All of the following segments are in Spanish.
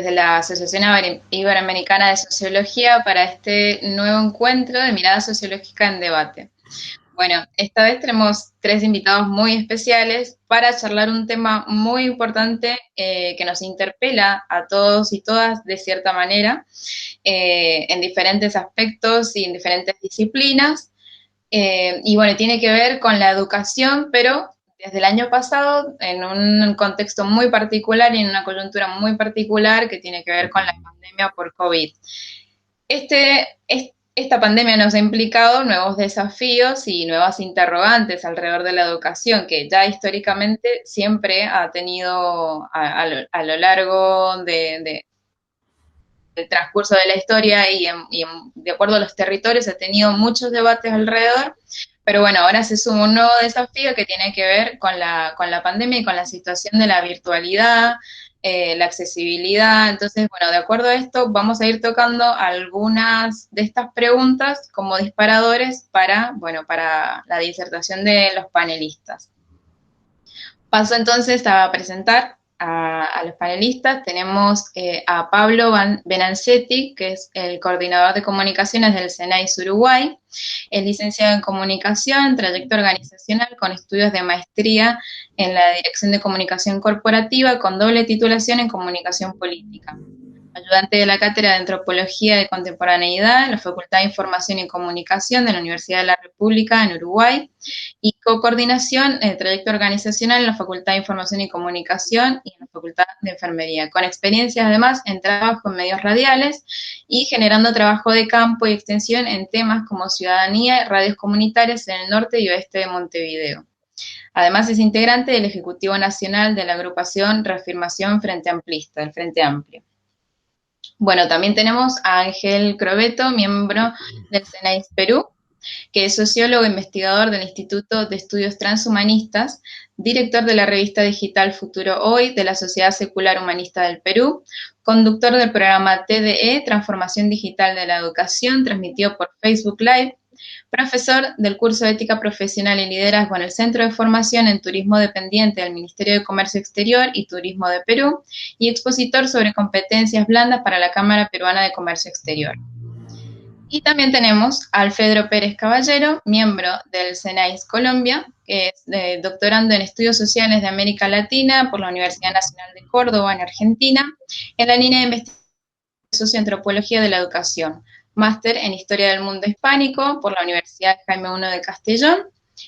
desde la Asociación Iberoamericana de Sociología para este nuevo encuentro de mirada sociológica en debate. Bueno, esta vez tenemos 3 invitados muy especiales para charlar un tema muy importante que nos interpela a todos y todas de cierta manera, en diferentes aspectos y en diferentes disciplinas. Y bueno, tiene que ver con la educación, pero desde el año pasado en un contexto muy particular y en una coyuntura muy particular que tiene que ver con la pandemia por COVID. Esta pandemia nos ha implicado nuevos desafíos y nuevas interrogantes alrededor de la educación, que ya históricamente siempre ha tenido a lo largo del transcurso de la historia de acuerdo a los territorios ha tenido muchos debates alrededor, pero bueno, ahora se suma un nuevo desafío que tiene que ver con la pandemia y con la situación de la virtualidad, la accesibilidad. Entonces, bueno, de acuerdo a esto, vamos a ir tocando algunas de estas preguntas como disparadores para la disertación de los panelistas. Paso entonces a presentar a los panelistas. Tenemos a Pablo Benancetti, que es el coordinador de comunicaciones del SENAIS Uruguay. Es licenciado en comunicación, trayecto organizacional con estudios de maestría en la Dirección de Comunicación Corporativa con doble titulación en comunicación política. Ayudante de la Cátedra de Antropología de Contemporaneidad en la Facultad de Información y Comunicación de la Universidad de la República en Uruguay y co-coordinación en el trayecto organizacional en la Facultad de Información y Comunicación y en la Facultad de Enfermería, con experiencias además en trabajo en medios radiales y generando trabajo de campo y extensión en temas como ciudadanía y radios comunitarias en el norte y oeste de Montevideo. Además es integrante del Ejecutivo Nacional de la agrupación Reafirmación Frente Amplista, el Frente Amplio. Bueno, también tenemos a Ángel Crobeto, miembro del SENAIS Perú, que es sociólogo e investigador del Instituto de Estudios Transhumanistas, director de la revista digital Futuro Hoy de la Sociedad Secular Humanista del Perú, conductor del programa TDE, Transformación Digital de la Educación, transmitido por Facebook Live, profesor del curso de Ética Profesional y Liderazgo en el Centro de Formación en Turismo Dependiente del Ministerio de Comercio Exterior y Turismo de Perú, y expositor sobre competencias blandas para la Cámara Peruana de Comercio Exterior. Y también tenemos a Alfredo Pérez Caballero, miembro del SENAIS Colombia, que es doctorando en Estudios Sociales de América Latina por la Universidad Nacional de Córdoba, en Argentina, en la línea de investigación de Socioantropología de la Educación, máster en Historia del Mundo Hispánico por la Universidad Jaime I de Castellón,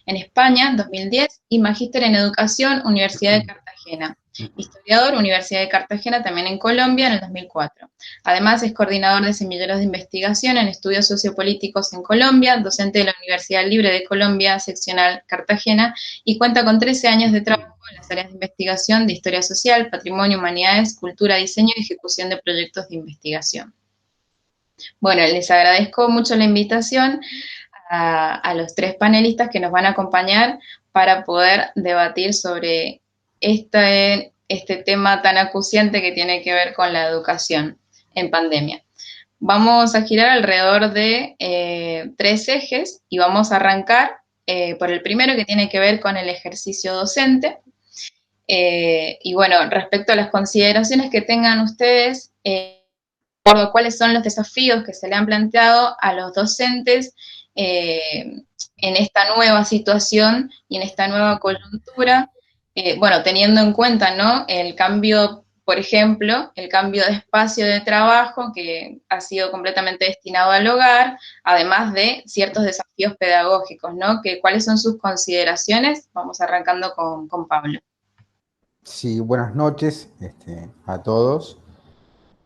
en España, 2010, y magíster en Educación, Universidad de Cartagena. Historiador, Universidad de Cartagena, también en Colombia, en el 2004. Además, es coordinador de semilleros de investigación en estudios sociopolíticos en Colombia, docente de la Universidad Libre de Colombia, seccional Cartagena, y cuenta con 13 años de trabajo en las áreas de investigación de historia social, patrimonio, humanidades, cultura, diseño y ejecución de proyectos de investigación. Bueno, les agradezco mucho la invitación a los 3 panelistas que nos van a acompañar para poder debatir sobre este tema tan acuciante que tiene que ver con la educación en pandemia. Vamos a girar alrededor de 3 ejes y vamos a arrancar por el primero, que tiene que ver con el ejercicio docente. Y bueno, respecto a las consideraciones que tengan ustedes, cuáles son los desafíos que se le han planteado a los docentes en esta nueva situación y en esta nueva coyuntura, bueno, teniendo en cuenta, ¿no?, el cambio, por ejemplo, el cambio de espacio de trabajo que ha sido completamente destinado al hogar, además de ciertos desafíos pedagógicos, ¿no? ¿Cuáles son sus consideraciones? Vamos arrancando con Pablo. Sí, buenas noches a todos.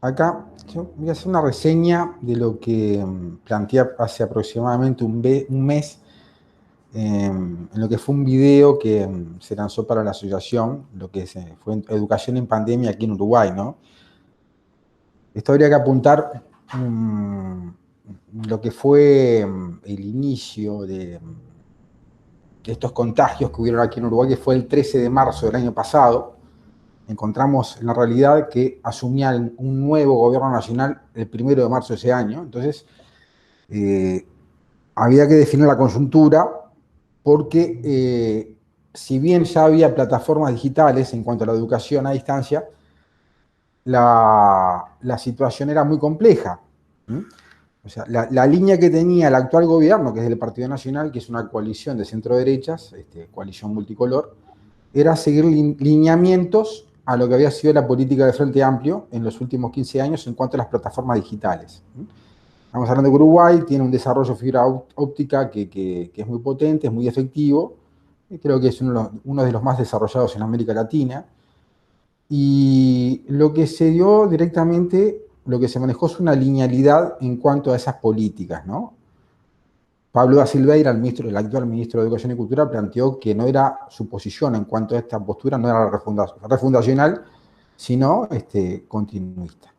Acá yo voy a hacer una reseña de lo que planteé hace aproximadamente un mes, en lo que fue un video que se lanzó para la asociación, lo que fue Educación en Pandemia aquí en Uruguay, ¿no? Esto habría que apuntar lo que fue el inicio de estos contagios que hubieron aquí en Uruguay, que fue el 13 de marzo del año pasado. Encontramos en la realidad que asumía un nuevo gobierno nacional el 1 de marzo de ese año. Entonces, había que definir la coyuntura porque si bien ya había plataformas digitales en cuanto a la educación a distancia, la situación era muy compleja. ¿Mm? O sea, la línea que tenía el actual gobierno, que es el Partido Nacional, que es una coalición de centro-derechas, coalición multicolor, era seguir lineamientos a lo que había sido la política de Frente Amplio en los últimos 15 años en cuanto a las plataformas digitales. Estamos hablando de Uruguay, tiene un desarrollo de fibra óptica que es muy potente, es muy efectivo, y creo que es uno de los más desarrollados en América Latina. Y lo que se dio directamente, lo que se manejó es una linealidad en cuanto a esas políticas, ¿no? Pablo da Silveira, el actual ministro de Educación y Cultura, planteó que no era su posición en cuanto a esta postura, no era refundacional, sino continuista.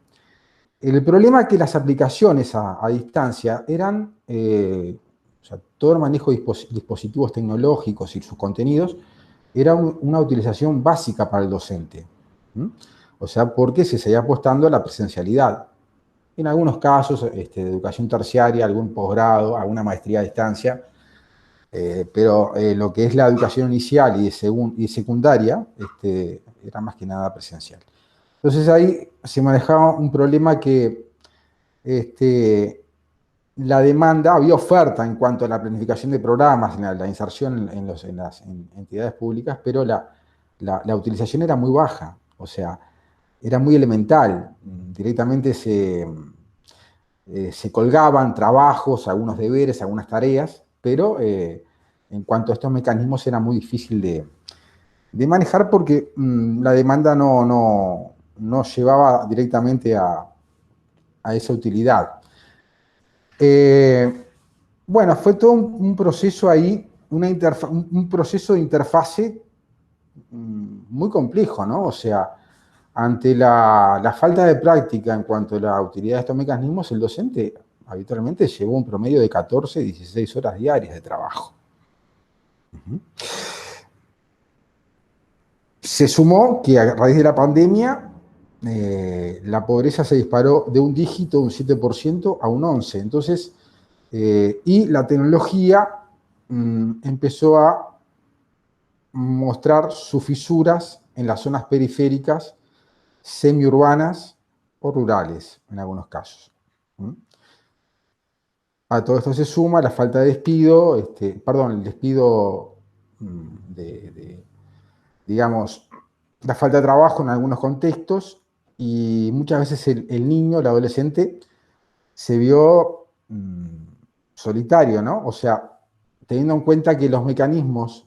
El problema es que las aplicaciones a distancia eran, o sea, todo el manejo de dispositivos tecnológicos y sus contenidos era una utilización básica para el docente. ¿Mm? O sea, porque se seguía apostando a la presencialidad. En algunos casos, de educación terciaria, algún posgrado, alguna maestría a distancia, pero lo que es la educación inicial y secundaria era más que nada presencial. Entonces ahí se manejaba un problema que la demanda, había oferta en cuanto a la planificación de programas, en la inserción en las entidades públicas, pero la utilización era muy baja, o sea, era muy elemental. Directamente se colgaban trabajos, algunos deberes, algunas tareas, pero en cuanto a estos mecanismos era muy difícil de manejar porque la demanda no llevaba directamente a esa utilidad. Bueno, fue todo un proceso ahí, un proceso de interfase muy complejo, ¿no? O sea, ante la falta de práctica en cuanto a la utilidad de estos mecanismos, el docente habitualmente llevó un promedio de 14, 16 horas diarias de trabajo. Se sumó que a raíz de la pandemia la pobreza se disparó de un dígito, un 7%, a un 11%. Entonces, y la tecnología empezó a mostrar sus fisuras en las zonas periféricas, semiurbanas o rurales, en algunos casos. A todo esto se suma la falta de despido, el despido digamos, la falta de trabajo en algunos contextos y muchas veces el niño, el adolescente, se vio solitario, ¿no? O sea, teniendo en cuenta que los mecanismos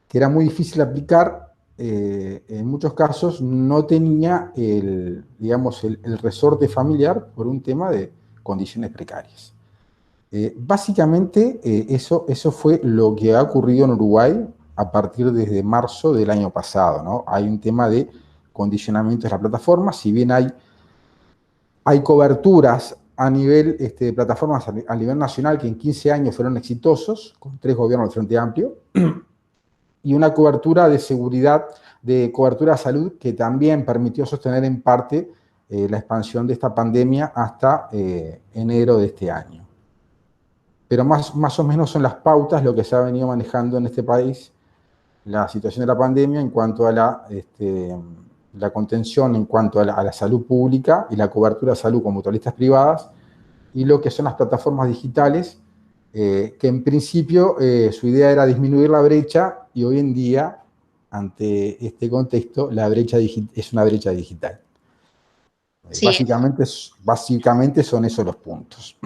que era muy difícil aplicar, en muchos casos no tenía digamos, el resorte familiar por un tema de condiciones precarias. Básicamente, eso fue lo que ha ocurrido en Uruguay a partir desde marzo del año pasado, ¿no? Hay un tema de condicionamiento de la plataforma, si bien hay coberturas a nivel de plataformas a nivel nacional que en 15 años fueron exitosos, con 3 gobiernos del Frente Amplio, y una cobertura de seguridad, de cobertura de salud que también permitió sostener en parte la expansión de esta pandemia hasta enero de este año. Pero más o menos son las pautas lo que se ha venido manejando en este país, la situación de la pandemia en cuanto a la contención, en cuanto a la salud pública y la cobertura de salud con mutualistas privadas, y lo que son las plataformas digitales, que en principio su idea era disminuir la brecha y hoy en día, ante este contexto, la brecha es una brecha digital. Sí, Básicamente son esos los puntos.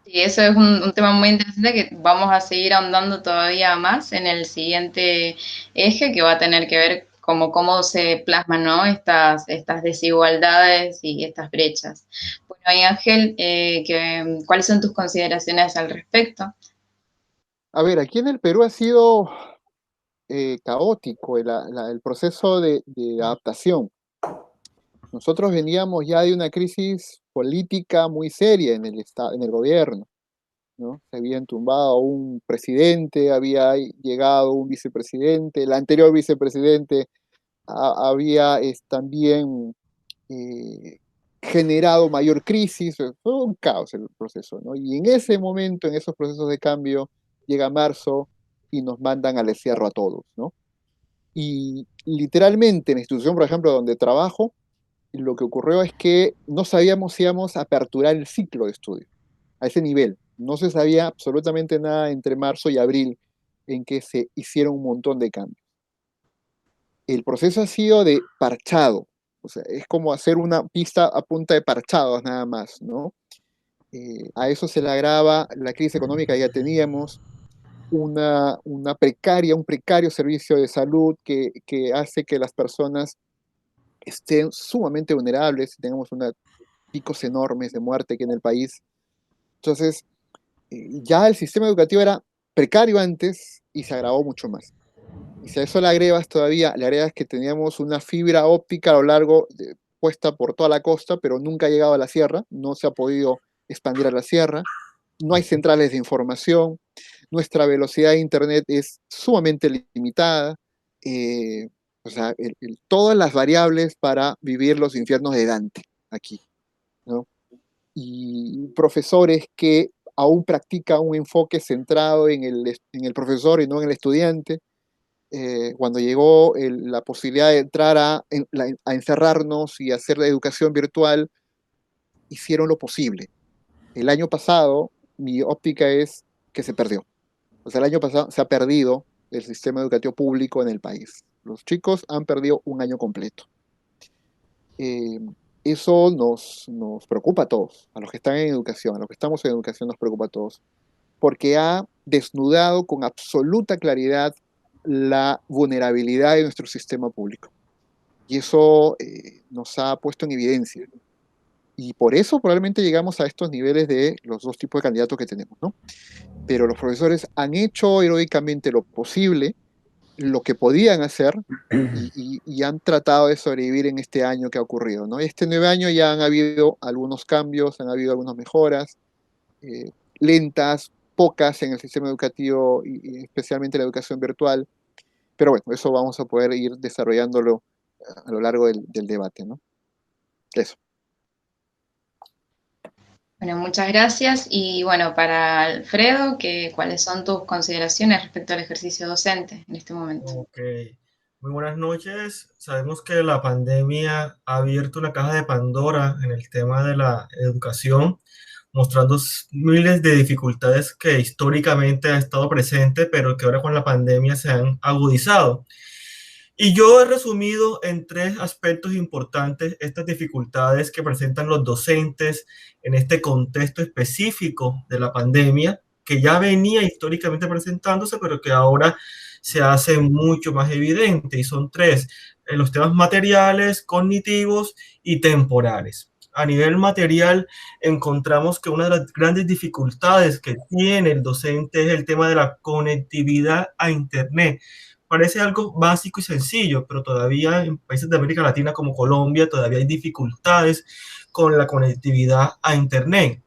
sí, eso es un tema muy interesante que vamos a seguir ahondando todavía más en el siguiente eje que va a tener que ver como cómo se plasman, ¿no? Estas desigualdades y estas brechas. Bueno, y Ángel, ¿cuáles son tus consideraciones al respecto? A ver, aquí en el Perú ha sido caótico el proceso de adaptación. Nosotros veníamos ya de una crisis política muy seria en el gobierno, ¿no? Se había entumbado un presidente, había llegado un vicepresidente, el anterior vicepresidente había también eh, generado mayor crisis, fue un caos el proceso, ¿no? Y en ese momento, en esos procesos de cambio, llega marzo y nos mandan al encierro a todos, ¿no? Y literalmente en la institución, por ejemplo, donde trabajo, lo que ocurrió es que no sabíamos si íbamos a aperturar el ciclo de estudio a ese nivel. No se sabía absolutamente nada entre marzo y abril en que se hicieron un montón de cambios. El proceso ha sido de parchado, o sea, es como hacer una pista a punta de parchados nada más, ¿no? A eso se le agrava la crisis económica que ya teníamos, un precario servicio de salud que hace que las personas estén sumamente vulnerables y tengamos picos enormes de muerte aquí en el país. Entonces, ya el sistema educativo era precario antes y se agravó mucho más. Y si a eso le agregas que teníamos una fibra óptica a lo largo, puesta por toda la costa, pero nunca ha llegado a la sierra, no se ha podido expandir a la sierra, no hay centrales de información, nuestra velocidad de internet es sumamente limitada, o sea, todas las variables para vivir los infiernos de Dante aquí, ¿no? Y profesores que aún practican un enfoque centrado en el profesor y no en el estudiante. Cuando llegó la posibilidad de entrar a encerrarnos y hacer la educación virtual, hicieron lo posible. El año pasado, mi óptica es que se perdió. O sea, el año pasado se ha perdido el sistema educativo público en el país. Los chicos han perdido un año completo. Eh, Eso nos preocupa a todos, a los que están en educación, a los que estamos en educación nos preocupa a todos, porque ha desnudado con absoluta claridad la vulnerabilidad de nuestro sistema público. Y eso nos ha puesto en evidencia. Y por eso probablemente llegamos a estos niveles de los dos tipos de candidatos que tenemos, ¿no? Pero los profesores han hecho heroicamente lo posible, lo que podían hacer, y han tratado de sobrevivir en este año que ha ocurrido, ¿no? Este 9 años ya han habido algunos cambios, han habido algunas mejoras, lentas, pocas en el sistema educativo y especialmente la educación virtual, pero bueno, eso vamos a poder ir desarrollándolo a lo largo del debate, ¿no? Eso. Bueno, muchas gracias. Y bueno, para Alfredo, ¿cuáles son tus consideraciones respecto al ejercicio docente en este momento? Ok, muy buenas noches. Sabemos que la pandemia ha abierto una caja de Pandora en el tema de la educación, mostrando miles de dificultades que históricamente han estado presentes, pero que ahora con la pandemia se han agudizado. Y yo he resumido en tres aspectos importantes estas dificultades que presentan los docentes en este contexto específico de la pandemia, que ya venía históricamente presentándose, pero que ahora se hace mucho más evidente. Y son tres: los temas materiales, cognitivos y temporales. A nivel material, encontramos que una de las grandes dificultades que tiene el docente es el tema de la conectividad a Internet. Parece algo básico y sencillo, pero todavía en países de América Latina como Colombia todavía hay dificultades con la conectividad a Internet.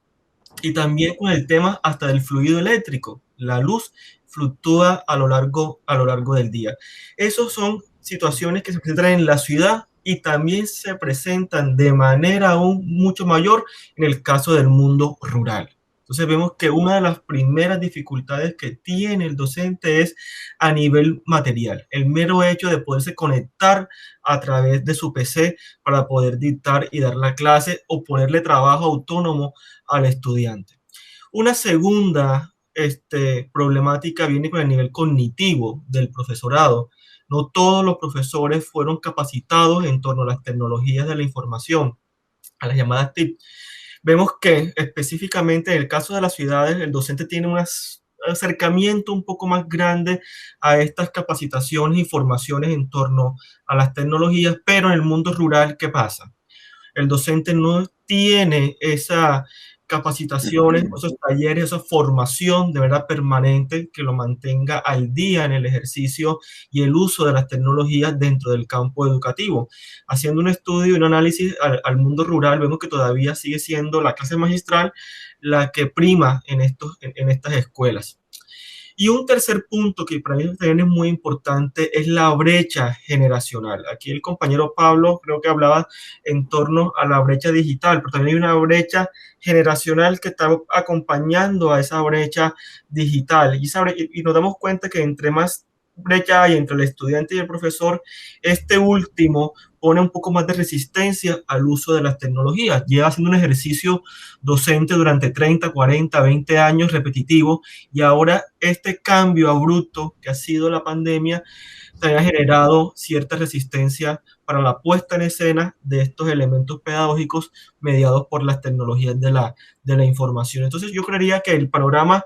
Y también con el tema hasta del fluido eléctrico. La luz fluctúa a lo largo del día. Esas son situaciones que se presentan en la ciudad y también se presentan de manera aún mucho mayor en el caso del mundo rural. Entonces vemos que una de las primeras dificultades que tiene el docente es a nivel material, el mero hecho de poderse conectar a través de su PC para poder dictar y dar la clase o ponerle trabajo autónomo al estudiante. Una segunda problemática viene con el nivel cognitivo del profesorado. No todos los profesores fueron capacitados en torno a las tecnologías de la información, a las llamadas TIC. Vemos que específicamente en el caso de las ciudades, el docente tiene un acercamiento un poco más grande a estas capacitaciones y formaciones en torno a las tecnologías, pero en el mundo rural, ¿qué pasa? El docente no tiene esa capacitaciones, esos talleres, esa formación de verdad permanente que lo mantenga al día en el ejercicio y el uso de las tecnologías dentro del campo educativo. Haciendo un estudio y un análisis al mundo rural, vemos que todavía sigue siendo la clase magistral la que prima en estas escuelas. Y un tercer punto que para mí también es muy importante es la brecha generacional. Aquí el compañero Pablo creo que hablaba en torno a la brecha digital, pero también hay una brecha generacional que está acompañando a esa brecha digital. Y nos damos cuenta que entre más brecha hay entre el estudiante y el profesor, este último pone un poco más de resistencia al uso de las tecnologías. Lleva haciendo un ejercicio docente durante 30, 40, 20 años repetitivo, y ahora este cambio abrupto que ha sido la pandemia se ha generado cierta resistencia para la puesta en escena de estos elementos pedagógicos mediados por las tecnologías de la información. Entonces yo creería que el panorama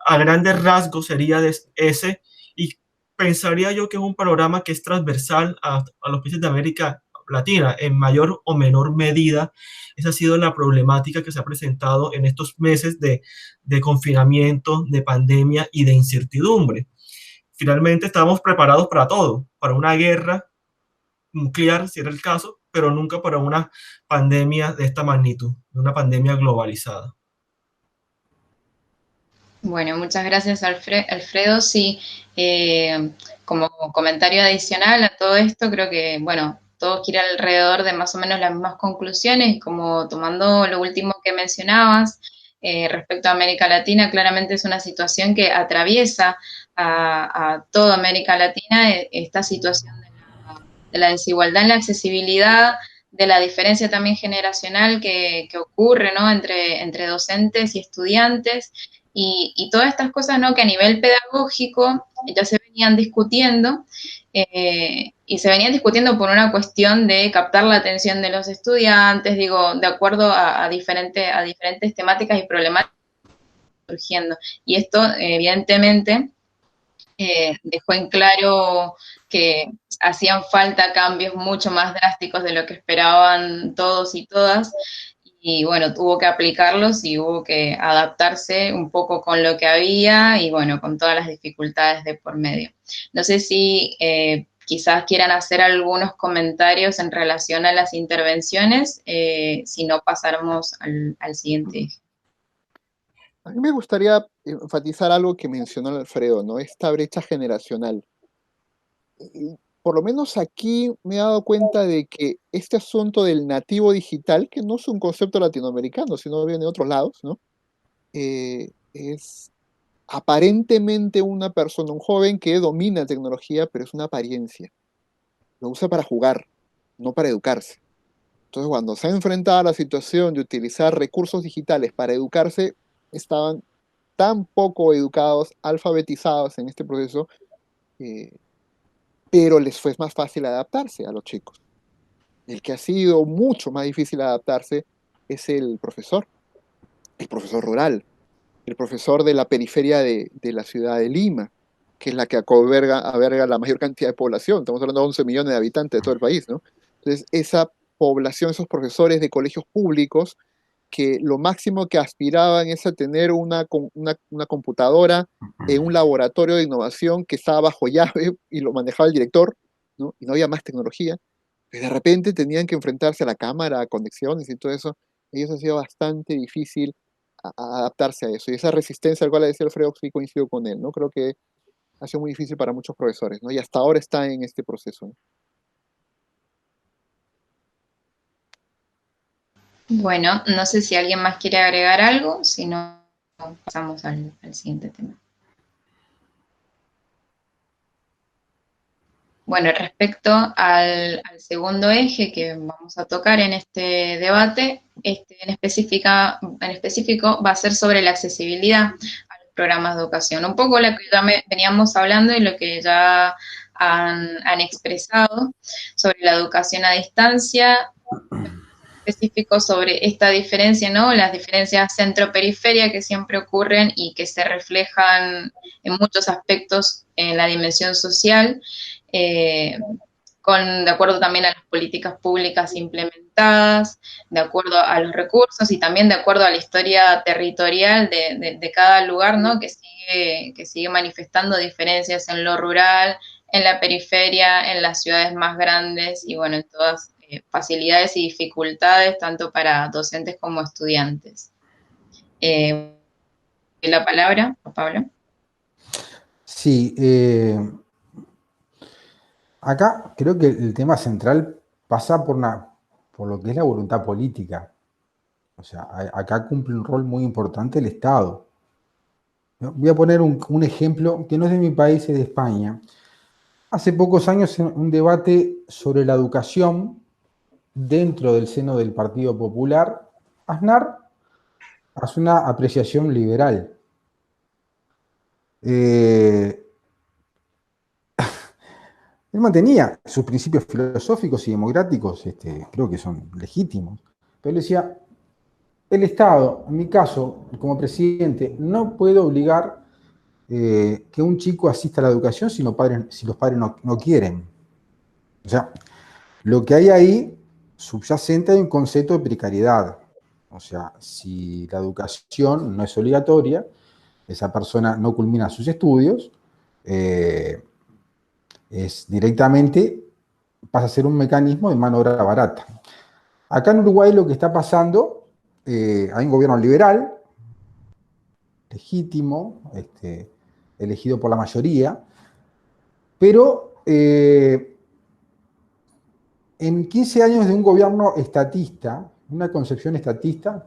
a grandes rasgos sería de ese, y pensaría yo que es un panorama que es transversal a los países de América Latina, en mayor o menor medida. Esa ha sido la problemática que se ha presentado en estos meses de confinamiento, de pandemia y de incertidumbre. Finalmente estábamos preparados para todo, para una guerra nuclear, si era el caso, pero nunca para una pandemia de esta magnitud, una pandemia globalizada. Bueno, muchas gracias, Alfredo. Sí, como comentario adicional a todo esto, creo que, bueno, todo gira alrededor de más o menos las mismas conclusiones, como tomando lo último que mencionabas, respecto a América Latina, claramente es una situación que atraviesa a toda América Latina, esta situación de la desigualdad en la accesibilidad, de la diferencia también generacional que ocurre, ¿no? Entre docentes y estudiantes, y todas estas cosas, ¿no? Que a nivel pedagógico ya se venían discutiendo, y se venían discutiendo por una cuestión de captar la atención de los estudiantes, digo, de acuerdo a diferentes temáticas y problemáticas surgiendo. Y esto, evidentemente, dejó en claro que hacían falta cambios mucho más drásticos de lo que esperaban todos y todas, y bueno, tuvo que aplicarlos y hubo que adaptarse un poco con lo que había y bueno, con todas las dificultades de por medio. No sé si quizás quieran hacer algunos comentarios en relación a las intervenciones, si no pasáramos al siguiente eje. A mí me gustaría enfatizar algo que mencionó Alfredo, ¿no? Esta brecha generacional. Y por lo menos aquí me he dado cuenta de que este asunto del nativo digital, que no es un concepto latinoamericano, sino viene de otros lados, ¿no? Es aparentemente una persona, un joven que domina tecnología, pero es una apariencia. Lo usa para jugar, no para educarse. Entonces, cuando se ha enfrentado a la situación de utilizar recursos digitales para educarse, estaban tan poco educados, alfabetizados en este proceso, eh, pero les fue más fácil adaptarse a los chicos. El que ha sido mucho más difícil adaptarse es el profesor rural, el profesor de la periferia de la ciudad de Lima, que es la que alberga la mayor cantidad de población. Estamos hablando de 11 millones de habitantes de todo el país, ¿no? Entonces, esa población, esos profesores de colegios públicos, que lo máximo que aspiraban es a tener una computadora en un laboratorio de innovación que estaba bajo llave y lo manejaba el director, ¿no? Y no había más tecnología, pues de repente tenían que enfrentarse a la cámara, a conexiones y todo eso. Ellos ha sido bastante difícil a adaptarse a eso. Y esa resistencia al cual le decía Alfredo, sí coincido con él, ¿no? Creo que ha sido muy difícil para muchos profesores, ¿no? Y hasta ahora está en este proceso, ¿no? Bueno, no sé si alguien más quiere agregar algo, si no, pasamos al siguiente tema. Bueno, respecto al segundo eje que vamos a tocar en este debate, en específico va a ser sobre la accesibilidad a los programas de educación. Un poco lo que ya veníamos hablando y lo que ya han expresado sobre la educación a distancia, específico sobre esta diferencia, ¿no? Las diferencias centro-periferia que siempre ocurren y que se reflejan en muchos aspectos en la dimensión social, eh, de acuerdo también a las políticas públicas implementadas, de acuerdo a los recursos y también de acuerdo a la historia territorial de cada lugar, ¿no? Que sigue manifestando diferencias en lo rural, en la periferia, en las ciudades más grandes y bueno, en todas facilidades y dificultades tanto para docentes como estudiantes. La palabra, Pablo. Sí, acá creo que el tema central pasa por lo que es la voluntad política. O sea, acá cumple un rol muy importante el Estado. Voy a poner un ejemplo que no es de mi país, es de España. Hace pocos años un debate sobre la educación dentro del seno del Partido Popular, Aznar hace una apreciación liberal. Él mantenía sus principios filosóficos y democráticos, creo que son legítimos, pero él decía, el Estado, en mi caso, como presidente, no puede obligar que un chico asista a la educación si los padres no quieren. O sea, lo que hay ahí subyacente hay un concepto de precariedad. O sea, si la educación no es obligatoria, esa persona no culmina sus estudios, es directamente pasa a ser un mecanismo de mano de obra barata. Acá en Uruguay lo que está pasando, hay un gobierno liberal, legítimo, elegido por la mayoría, pero en 15 años de un gobierno estatista, una concepción estatista,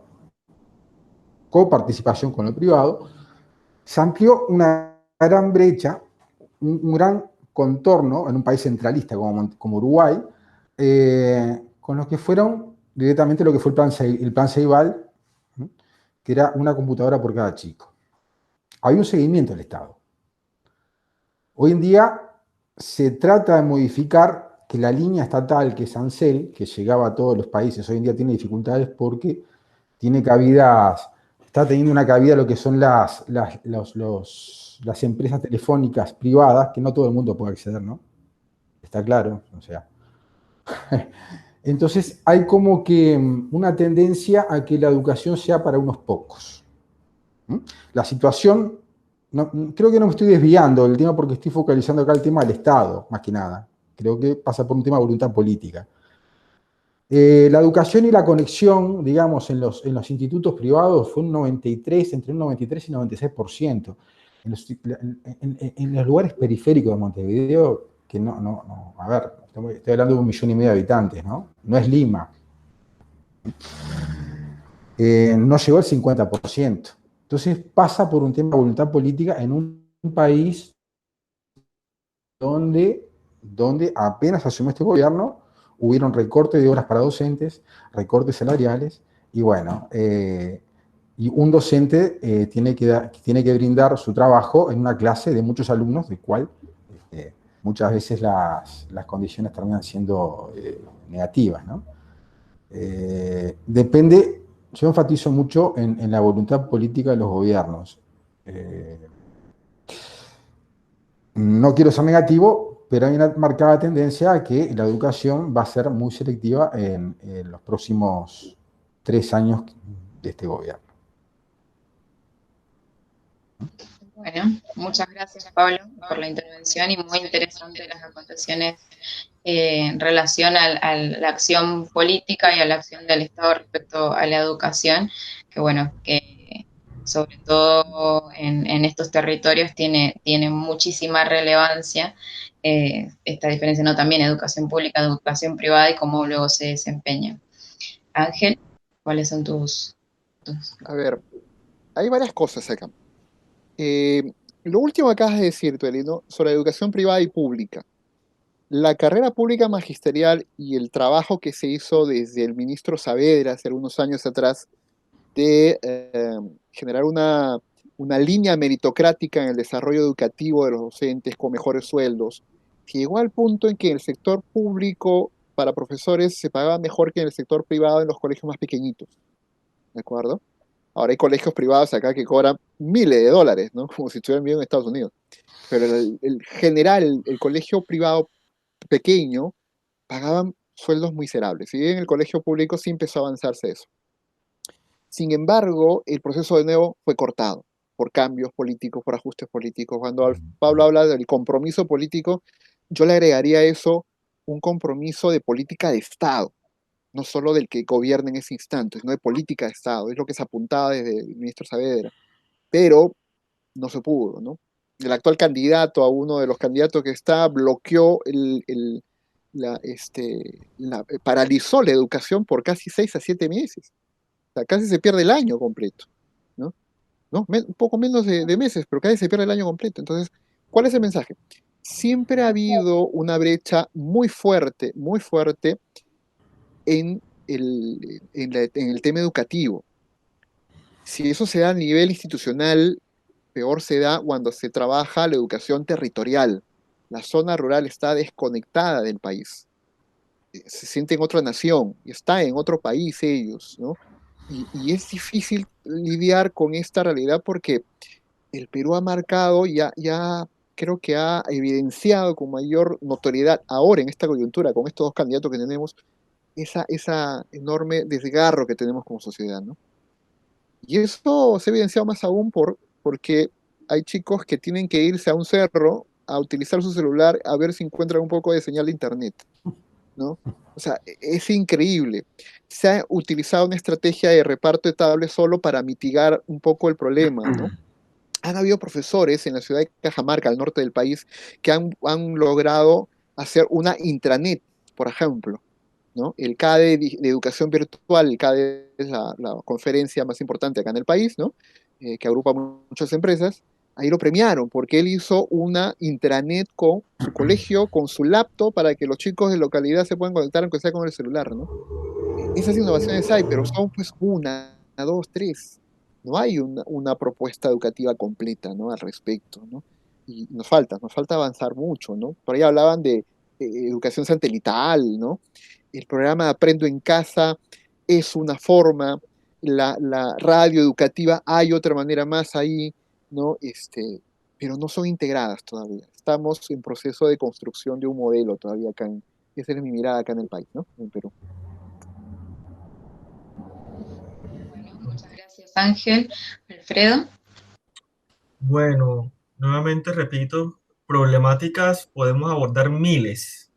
coparticipación con lo privado, se amplió una gran brecha, un gran contorno en un país centralista como Uruguay, con lo que fueron directamente lo que fue el plan Ceibal, ¿no? Que era una computadora por cada chico. Hay un seguimiento del Estado. Hoy en día se trata de modificar que la línea estatal, que es ANSEL, que llegaba a todos los países, hoy en día tiene dificultades porque tiene cabidas, está teniendo una cabida lo que son las empresas telefónicas privadas, que no todo el mundo puede acceder, ¿no? Está claro, o sea. Entonces hay como que una tendencia a que la educación sea para unos pocos. La situación, creo que no me estoy desviando del tema porque estoy focalizando acá el tema del Estado, más que nada. Creo que pasa por un tema de voluntad política. La educación y la conexión, digamos, en los institutos privados fue un 93, entre un 93 y 96%. En los lugares periféricos de Montevideo, que a ver, estoy hablando de 1,5 millones de habitantes, ¿no? No es Lima. No llegó al 50%. Entonces pasa por un tema de voluntad política en un país donde apenas asumió este gobierno, hubieron recortes de horas para docentes, recortes salariales, y bueno, y un docente tiene que brindar su trabajo en una clase de muchos alumnos, de cual muchas veces las condiciones terminan siendo negativas, ¿no? Depende, yo enfatizo mucho en la voluntad política de los gobiernos. No quiero ser negativo, pero hay una marcada tendencia a que la educación va a ser muy selectiva en los próximos 3 años de este gobierno. Bueno, muchas gracias, Pablo, por la intervención y muy interesante las acotaciones en relación a la acción política y a la acción del Estado respecto a la educación, que bueno, que sobre todo en estos territorios tiene muchísima relevancia esta diferencia, ¿no? También educación pública, educación privada y cómo luego se desempeña. Ángel, ¿cuáles son tus... A ver, hay varias cosas acá. Lo último que acabas de decir, Tuelino, sobre educación privada y pública. La carrera pública magisterial y el trabajo que se hizo desde el ministro Saavedra hace algunos años atrás de generar una línea meritocrática en el desarrollo educativo de los docentes con mejores sueldos, llegó al punto en que en el sector público para profesores se pagaba mejor que en el sector privado en los colegios más pequeñitos. ¿De acuerdo? Ahora hay colegios privados acá que cobran miles de dólares, ¿no? Como si estuvieran viviendo en Estados Unidos. Pero el general, el colegio privado pequeño, pagaban sueldos miserables. Y en el colegio público sí empezó a avanzarse eso. Sin embargo, el proceso de nuevo fue cortado por cambios políticos, por ajustes políticos. Cuando Pablo habla del compromiso político, yo le agregaría a eso un compromiso de política de Estado, no solo del que gobierna en ese instante, sino de política de Estado. Es lo que se apuntaba desde el ministro Saavedra. Pero no se pudo, ¿no? El actual candidato, a uno de los candidatos que está, bloqueó paralizó la educación por casi 6 a 7 meses. O sea, casi se pierde el año completo, ¿no? Un poco menos de meses, pero casi se pierde el año completo. Entonces, ¿cuál es el mensaje? siempre ha habido una brecha muy fuerte en el tema educativo. Si eso se da a nivel institucional, peor se da cuando se trabaja la educación territorial. La zona rural está desconectada del país. Se siente en otra nación, está en otro país ellos, ¿no? Y es difícil lidiar con esta realidad porque el Perú ha marcado, ya creo que ha evidenciado con mayor notoriedad ahora en esta coyuntura, con estos dos candidatos que tenemos, esa enorme desgarro que tenemos como sociedad, ¿no? Y eso se ha evidenciado más aún porque hay chicos que tienen que irse a un cerro a utilizar su celular a ver si encuentran un poco de señal de internet, ¿no? O sea, es increíble. Se ha utilizado una estrategia de reparto de tablets solo para mitigar un poco el problema, ¿no? Han habido profesores en la ciudad de Cajamarca, al norte del país, que han logrado hacer una intranet, por ejemplo, ¿no? El CADE de educación virtual, el CADE es la conferencia más importante acá en el país, ¿no? Que agrupa muchas empresas. Ahí lo premiaron porque él hizo una intranet con su colegio, con su laptop, para que los chicos de localidad se puedan conectar aunque sea con el celular, ¿no? Esas innovaciones hay, pero son pues una, dos, tres. No hay una propuesta educativa completa, ¿no? Al respecto, ¿no? Y nos falta avanzar mucho, ¿no? Por ahí hablaban de educación satelital, ¿no? El programa Aprendo en Casa es una forma, la radio educativa hay otra manera más ahí, ¿no? Pero no son integradas todavía. Estamos en proceso de construcción de un modelo todavía acá esa es mi mirada acá en el país, ¿no? En Perú. Bueno, muchas gracias, Ángel. Alfredo. Bueno, nuevamente repito, problemáticas podemos abordar miles,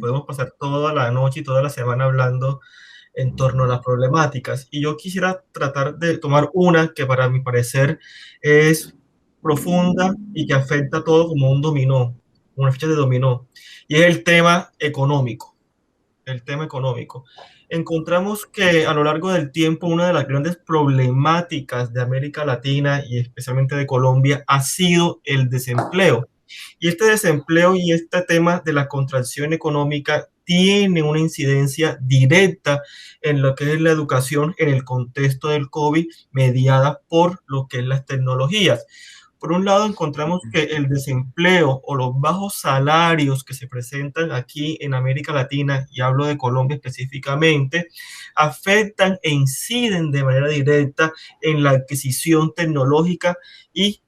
podemos pasar toda la noche y toda la semana hablando en torno a las problemáticas. Y yo quisiera tratar de tomar una que para mi parecer es profunda y que afecta a todo como un dominó, una ficha de dominó, y es el tema económico. El tema económico. Encontramos que a lo largo del tiempo una de las grandes problemáticas de América Latina y especialmente de Colombia ha sido el desempleo. Y este desempleo y este tema de la contracción económica tiene una incidencia directa en lo que es la educación en el contexto del COVID, mediada por lo que es las tecnologías. Por un lado, encontramos que el desempleo o los bajos salarios que se presentan aquí en América Latina, y hablo de Colombia específicamente, afectan e inciden de manera directa en la adquisición tecnológica y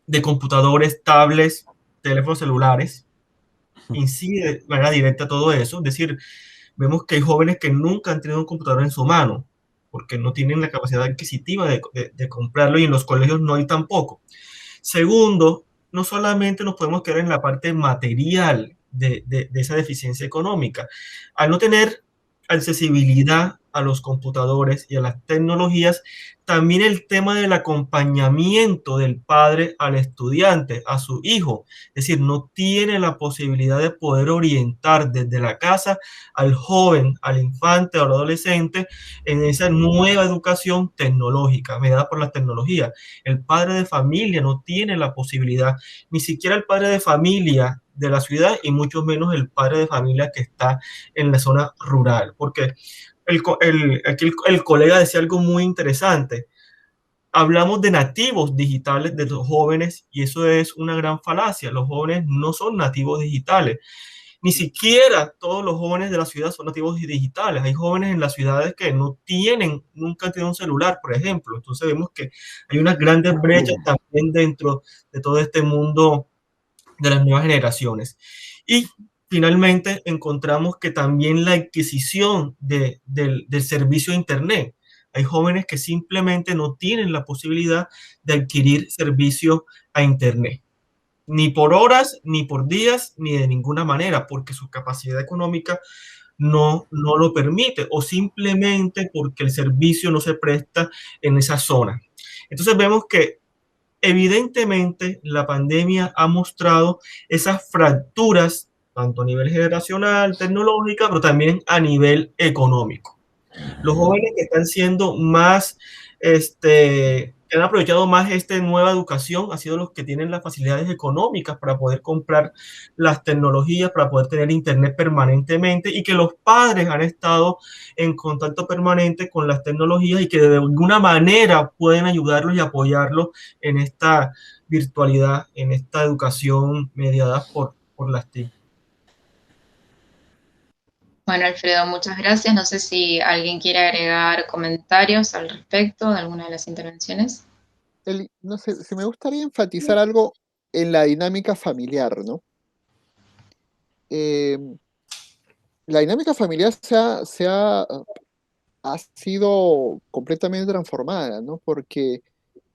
de computadores, tablets, teléfonos celulares. Incide de manera directa todo eso. Es decir, vemos que hay jóvenes que nunca han tenido un computador en su mano porque no tienen la capacidad adquisitiva de comprarlo, y en los colegios no hay tampoco. Segundo, no solamente nos podemos quedar en la parte material de esa deficiencia económica. Al no tener accesibilidad a los computadores y a las tecnologías, también el tema del acompañamiento del padre al estudiante, a su hijo. Es decir, no tiene la posibilidad de poder orientar desde la casa al joven, al infante o al adolescente en esa nueva educación tecnológica, mediada por las tecnologías. El padre de familia no tiene la posibilidad, ni siquiera el padre de familia de la ciudad, y mucho menos el padre de familia que está en la zona rural, porque aquí el colega decía algo muy interesante. Hablamos de nativos digitales de los jóvenes, y eso es una gran falacia. Los jóvenes no son nativos digitales. Ni siquiera todos los jóvenes de la ciudad son nativos digitales. Hay jóvenes en las ciudades que nunca han tenido un celular, por ejemplo. Entonces vemos que hay unas grandes brechas también dentro de todo este mundo de las nuevas generaciones. Y finalmente encontramos que también la adquisición del servicio de Internet. Hay jóvenes que simplemente no tienen la posibilidad de adquirir servicio a Internet, ni por horas, ni por días, ni de ninguna manera, porque su capacidad económica no lo permite, o simplemente porque el servicio no se presta en esa zona. Entonces vemos que evidentemente la pandemia ha mostrado esas fracturas, tanto a nivel generacional, tecnológica, pero también a nivel económico. Los jóvenes que están siendo más que han aprovechado más esta nueva educación han sido los que tienen las facilidades económicas para poder comprar las tecnologías, para poder tener internet permanentemente, y que los padres han estado en contacto permanente con las tecnologías y que de alguna manera pueden ayudarlos y apoyarlos en esta virtualidad, en esta educación mediada por las TIC. Bueno, Alfredo, muchas gracias. No sé si alguien quiere agregar comentarios al respecto de alguna de las intervenciones. No sé, se me gustaría enfatizar algo en la dinámica familiar, ¿no? Eh, la dinámica familiar ha sido completamente transformada, ¿no? Porque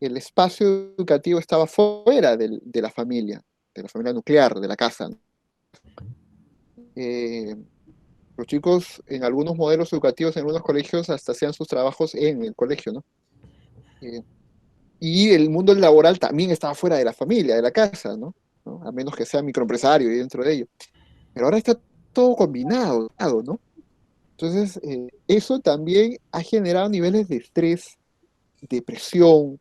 el espacio educativo estaba fuera de la familia nuclear, de la casa, ¿no? Eh, los chicos en algunos modelos educativos, en algunos colegios, hasta hacían sus trabajos en el colegio, ¿no? Eh, y el mundo laboral también estaba fuera de la familia, de la casa, ¿no? ¿No? A menos que sea microempresario y dentro de ello. Pero ahora está todo combinado, ¿no? Entonces, eso también ha generado niveles de estrés, depresión,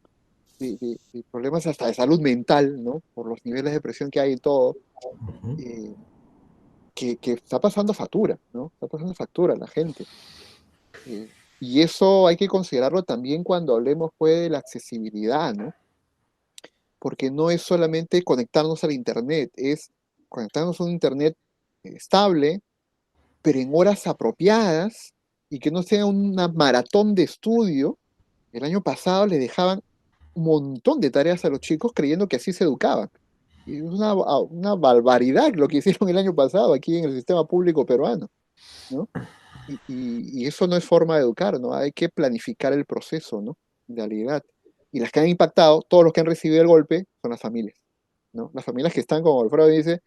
de problemas hasta de salud mental, ¿no? Por los niveles de presión que hay en todo, eh, que está pasando factura, ¿no? Está pasando factura a la gente. Y eso hay que considerarlo también cuando hablemos, pues, de la accesibilidad, ¿no? Porque no es solamente conectarnos al Internet, es conectarnos a un Internet estable, pero en horas apropiadas y que no sea una maratón de estudio. El año pasado le dejaban un montón de tareas a los chicos creyendo que así se educaban. Y es una barbaridad lo que hicieron el año pasado aquí en el sistema público peruano, ¿no? Y eso no es forma de educar, ¿no? Hay que planificar el proceso, ¿no? En realidad. Y las que han impactado, todos los que han recibido el golpe, son las familias, ¿no? Las familias que están, como Alfredo dice,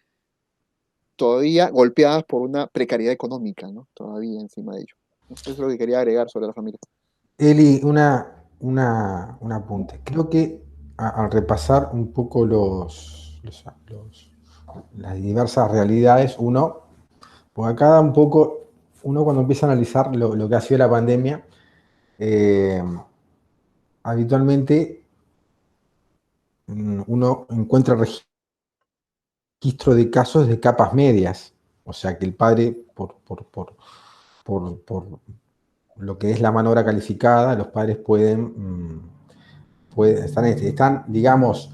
todavía golpeadas por una precariedad económica, ¿no? Todavía encima de ello. Eso es lo que quería agregar sobre la familia. Eli, un apunte. Creo que al repasar un poco las diversas realidades, porque acá da un poco, uno cuando empieza a analizar lo que ha sido la pandemia, habitualmente uno encuentra registro de casos de capas medias, o sea que el padre, por lo que es la mano obra calificada, los padres están, digamos,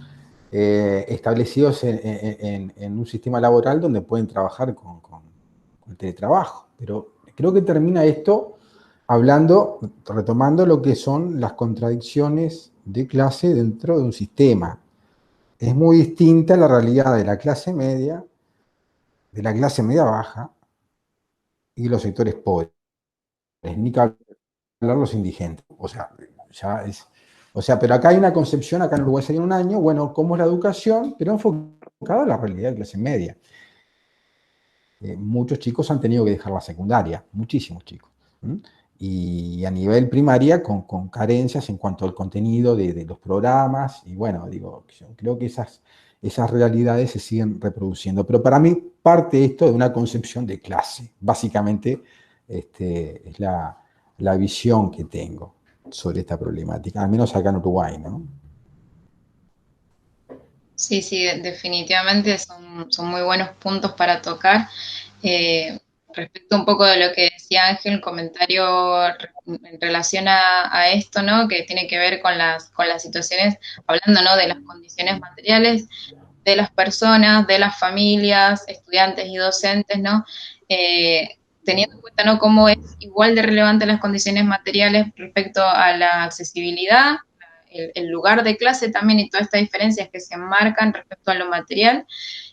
establecidos en un sistema laboral donde pueden trabajar con el teletrabajo. Pero creo que termina esto retomando lo que son las contradicciones de clase dentro de un sistema. Es muy distinta la realidad de la clase media baja y los sectores pobres, ni que hablar los indigentes. Pero acá hay una concepción, acá en Uruguay sería un año, bueno, ¿cómo es la educación? Pero enfocado a la realidad de clase media. Muchos chicos han tenido que dejar la secundaria, muchísimos chicos. Y a nivel primaria con carencias en cuanto al contenido de los programas, y bueno, digo, yo creo que esas realidades se siguen reproduciendo. Pero para mí parte esto de una concepción de clase, básicamente es la visión que tengo sobre esta problemática, al menos acá en Uruguay, ¿no? Sí, sí, definitivamente son muy buenos puntos para tocar. Respecto un poco de lo que decía Ángel, el comentario en relación a esto, ¿no? Que tiene que ver con las situaciones, hablando, ¿no? De las condiciones materiales de las personas, de las familias, estudiantes y docentes, ¿no? Teniendo en cuenta, ¿no? Cómo es igual de relevante las condiciones materiales respecto a la accesibilidad, el lugar de clase también y todas estas diferencias que se enmarcan respecto a lo material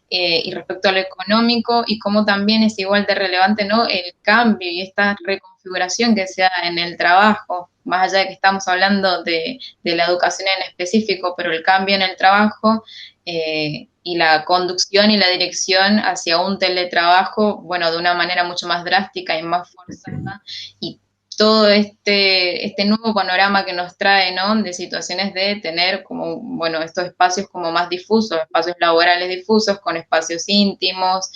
y respecto a lo económico y cómo también es igual de relevante, ¿no? El cambio y esta reconfiguración que se da en el trabajo, más allá de que estamos hablando de la educación en específico, pero el cambio en el trabajo y la conducción y la dirección hacia un teletrabajo, bueno, de una manera mucho más drástica y más forzada y todo este nuevo panorama que nos trae, ¿no? De situaciones de tener como, bueno, estos espacios como más difusos, espacios laborales difusos, con espacios íntimos,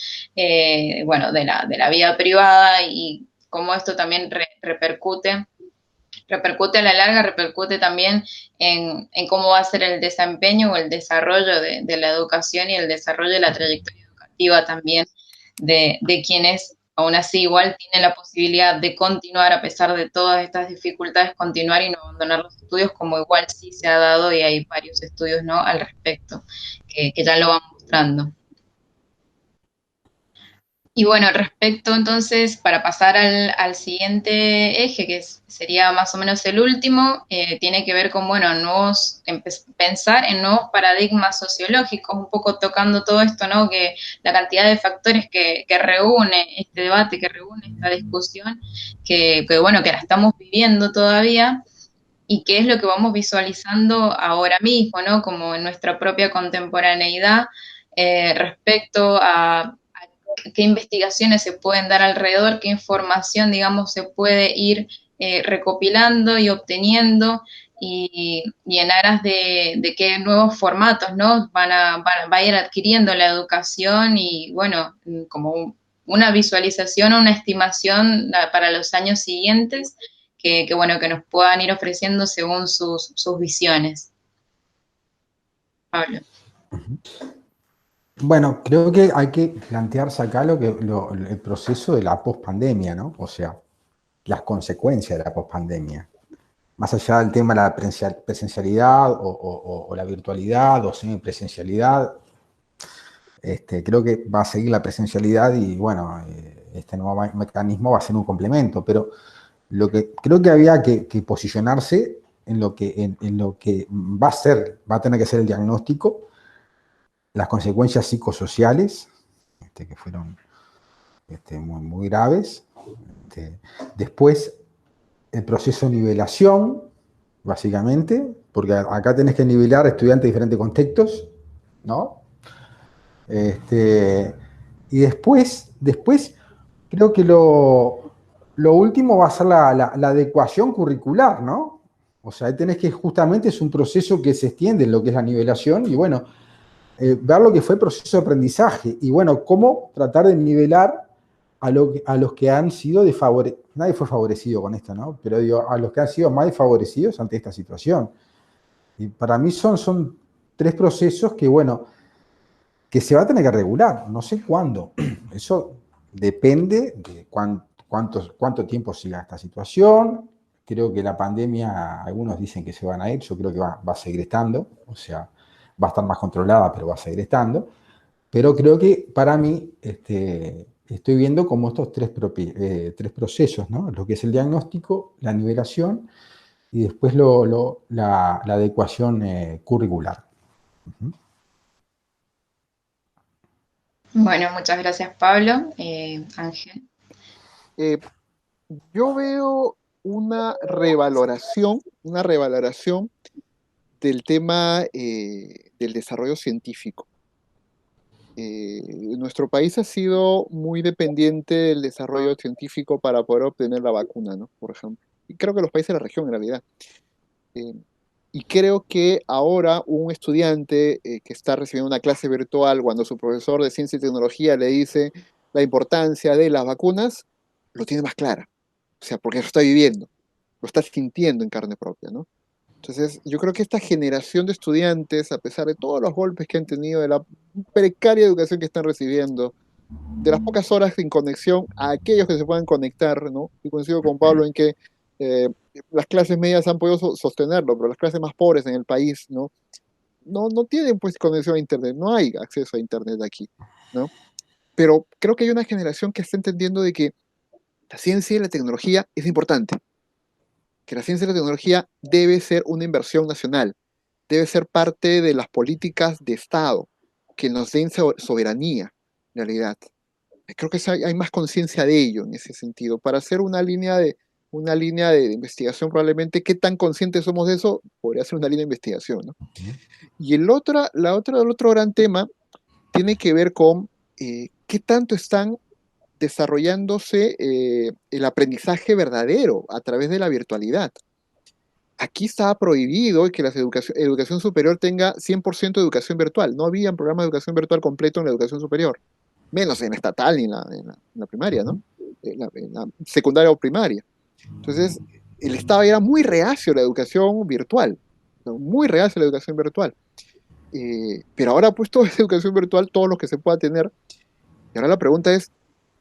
bueno, de la vida privada y cómo esto también repercute repercute a la larga, repercute también en cómo va a ser el desempeño o el desarrollo de la educación y el desarrollo de la trayectoria educativa también de quienes aún así igual tienen la posibilidad de continuar a pesar de todas estas dificultades, continuar y no abandonar los estudios, como igual sí se ha dado y hay varios estudios, ¿no?, al respecto, que ya lo van mostrando. Y bueno, respecto entonces, para pasar al siguiente eje, que sería más o menos el último, tiene que ver con, bueno, pensar en nuevos paradigmas sociológicos, un poco tocando todo esto, ¿no? Que la cantidad de factores que reúne este debate, que reúne esta discusión, bueno, que la estamos viviendo todavía, y qué es lo que vamos visualizando ahora mismo, ¿no? Como en nuestra propia contemporaneidad, respecto a qué investigaciones se pueden dar alrededor, qué información, digamos, se puede ir recopilando y obteniendo, y en aras de qué nuevos formatos, ¿no?, va a ir adquiriendo la educación y, bueno, como una visualización o una estimación para los años siguientes bueno, que nos puedan ir ofreciendo según sus visiones. Pablo. Bueno, creo que hay que plantearse acá el proceso de la pospandemia, ¿no? O sea, las consecuencias de la pospandemia. Más allá del tema de la presencialidad o la virtualidad o semipresencialidad, creo que va a seguir la presencialidad y, bueno, este nuevo mecanismo va a ser un complemento, pero lo que creo que había que posicionarse en lo que va a tener que ser el diagnóstico, las consecuencias psicosociales, que fueron muy, muy graves. Después, el proceso de nivelación, básicamente, porque acá tenés que nivelar estudiantes de diferentes contextos, ¿no? Y después creo que lo último va a ser la adecuación curricular, ¿no? O sea, ahí tenés que justamente es un proceso que se extiende en lo que es la nivelación y, bueno, ver lo que fue el proceso de aprendizaje y, bueno, cómo tratar de nivelar a los que han sido desfavorecidos. Nadie fue favorecido con esto, ¿no? Pero digo, a los que han sido más desfavorecidos ante esta situación. Y para mí son tres procesos que, bueno, que se va a tener que regular. No sé cuándo. Eso depende de cuánto tiempo siga esta situación. Creo que la pandemia, algunos dicen que se van a ir, yo creo que va a seguir estando, o sea, va a estar más controlada, pero va a seguir estando. Pero creo que para mí estoy viendo como estos tres procesos, ¿no? Lo que es el diagnóstico, la nivelación y después la adecuación curricular. Uh-huh. Bueno, muchas gracias, Pablo. Ángel. Yo veo una revaloración del tema del desarrollo científico. Nuestro país ha sido muy dependiente del desarrollo científico para poder obtener la vacuna, ¿no? Por ejemplo. Y creo que los países de la región, en realidad. Y creo que ahora un estudiante que está recibiendo una clase virtual cuando su profesor de ciencia y tecnología le dice la importancia de las vacunas, lo tiene más clara. O sea, porque lo está viviendo, lo está sintiendo en carne propia, ¿no? Entonces, yo creo que esta generación de estudiantes, a pesar de todos los golpes que han tenido, de la precaria educación que están recibiendo, de las pocas horas sin conexión a aquellos que se puedan conectar, ¿no? Y coincido con Pablo en que las clases medias han podido sostenerlo, pero las clases más pobres en el país, ¿no? No tienen pues conexión a Internet, no hay acceso a Internet aquí, ¿no? Pero creo que hay una generación que está entendiendo de que la ciencia y la tecnología es importante, que la ciencia y la tecnología debe ser una inversión nacional, debe ser parte de las políticas de Estado que nos den soberanía, en realidad. Creo que hay más conciencia de ello en ese sentido. Para hacer una línea de investigación, probablemente, ¿qué tan conscientes somos de eso? Podría ser una línea de investigación, ¿no? Y el otro gran tema tiene que ver con qué tanto están desarrollándose el aprendizaje verdadero a través de la virtualidad. Aquí estaba prohibido que la educación superior tenga 100% de educación virtual. No había un programa de educación virtual completo en la educación superior, menos en estatal ni en la primaria, ¿no? En la secundaria o primaria. Entonces, el Estado era muy reacio a la educación virtual, ¿no? Muy reacio a la educación virtual. Pero ahora ha puesto educación virtual todo lo que se pueda tener. Y ahora la pregunta es,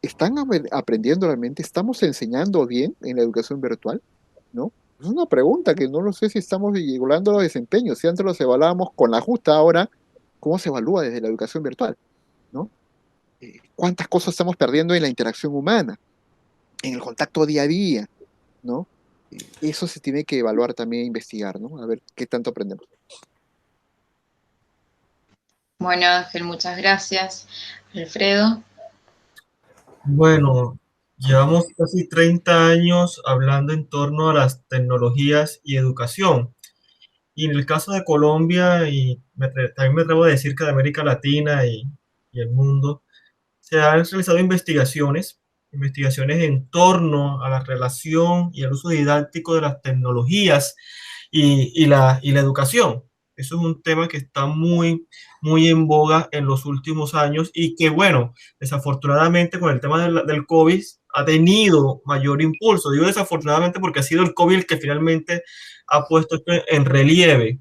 ¿están aprendiendo realmente? ¿Estamos enseñando bien en la educación virtual? ¿No? Es una pregunta que no lo sé si estamos igualando los desempeños. Si antes los evaluábamos con la justa, ahora, ¿cómo se evalúa desde la educación virtual? ¿No? ¿Cuántas cosas estamos perdiendo en la interacción humana, en el contacto día a día? ¿No? Eso se tiene que evaluar también e investigar, ¿no? A ver qué tanto aprendemos. Bueno, Ángel, muchas gracias. Alfredo. Bueno, llevamos casi 30 años hablando en torno a las tecnologías y educación. Y en el caso de Colombia, y también me atrevo a decir que de América Latina y el mundo, se han realizado investigaciones en torno a la relación y el uso didáctico de las tecnologías y la educación. Eso es un tema que está muy en boga en los últimos años y que, bueno, desafortunadamente con el tema del COVID ha tenido mayor impulso. Digo desafortunadamente porque ha sido el COVID el que finalmente ha puesto esto en relieve.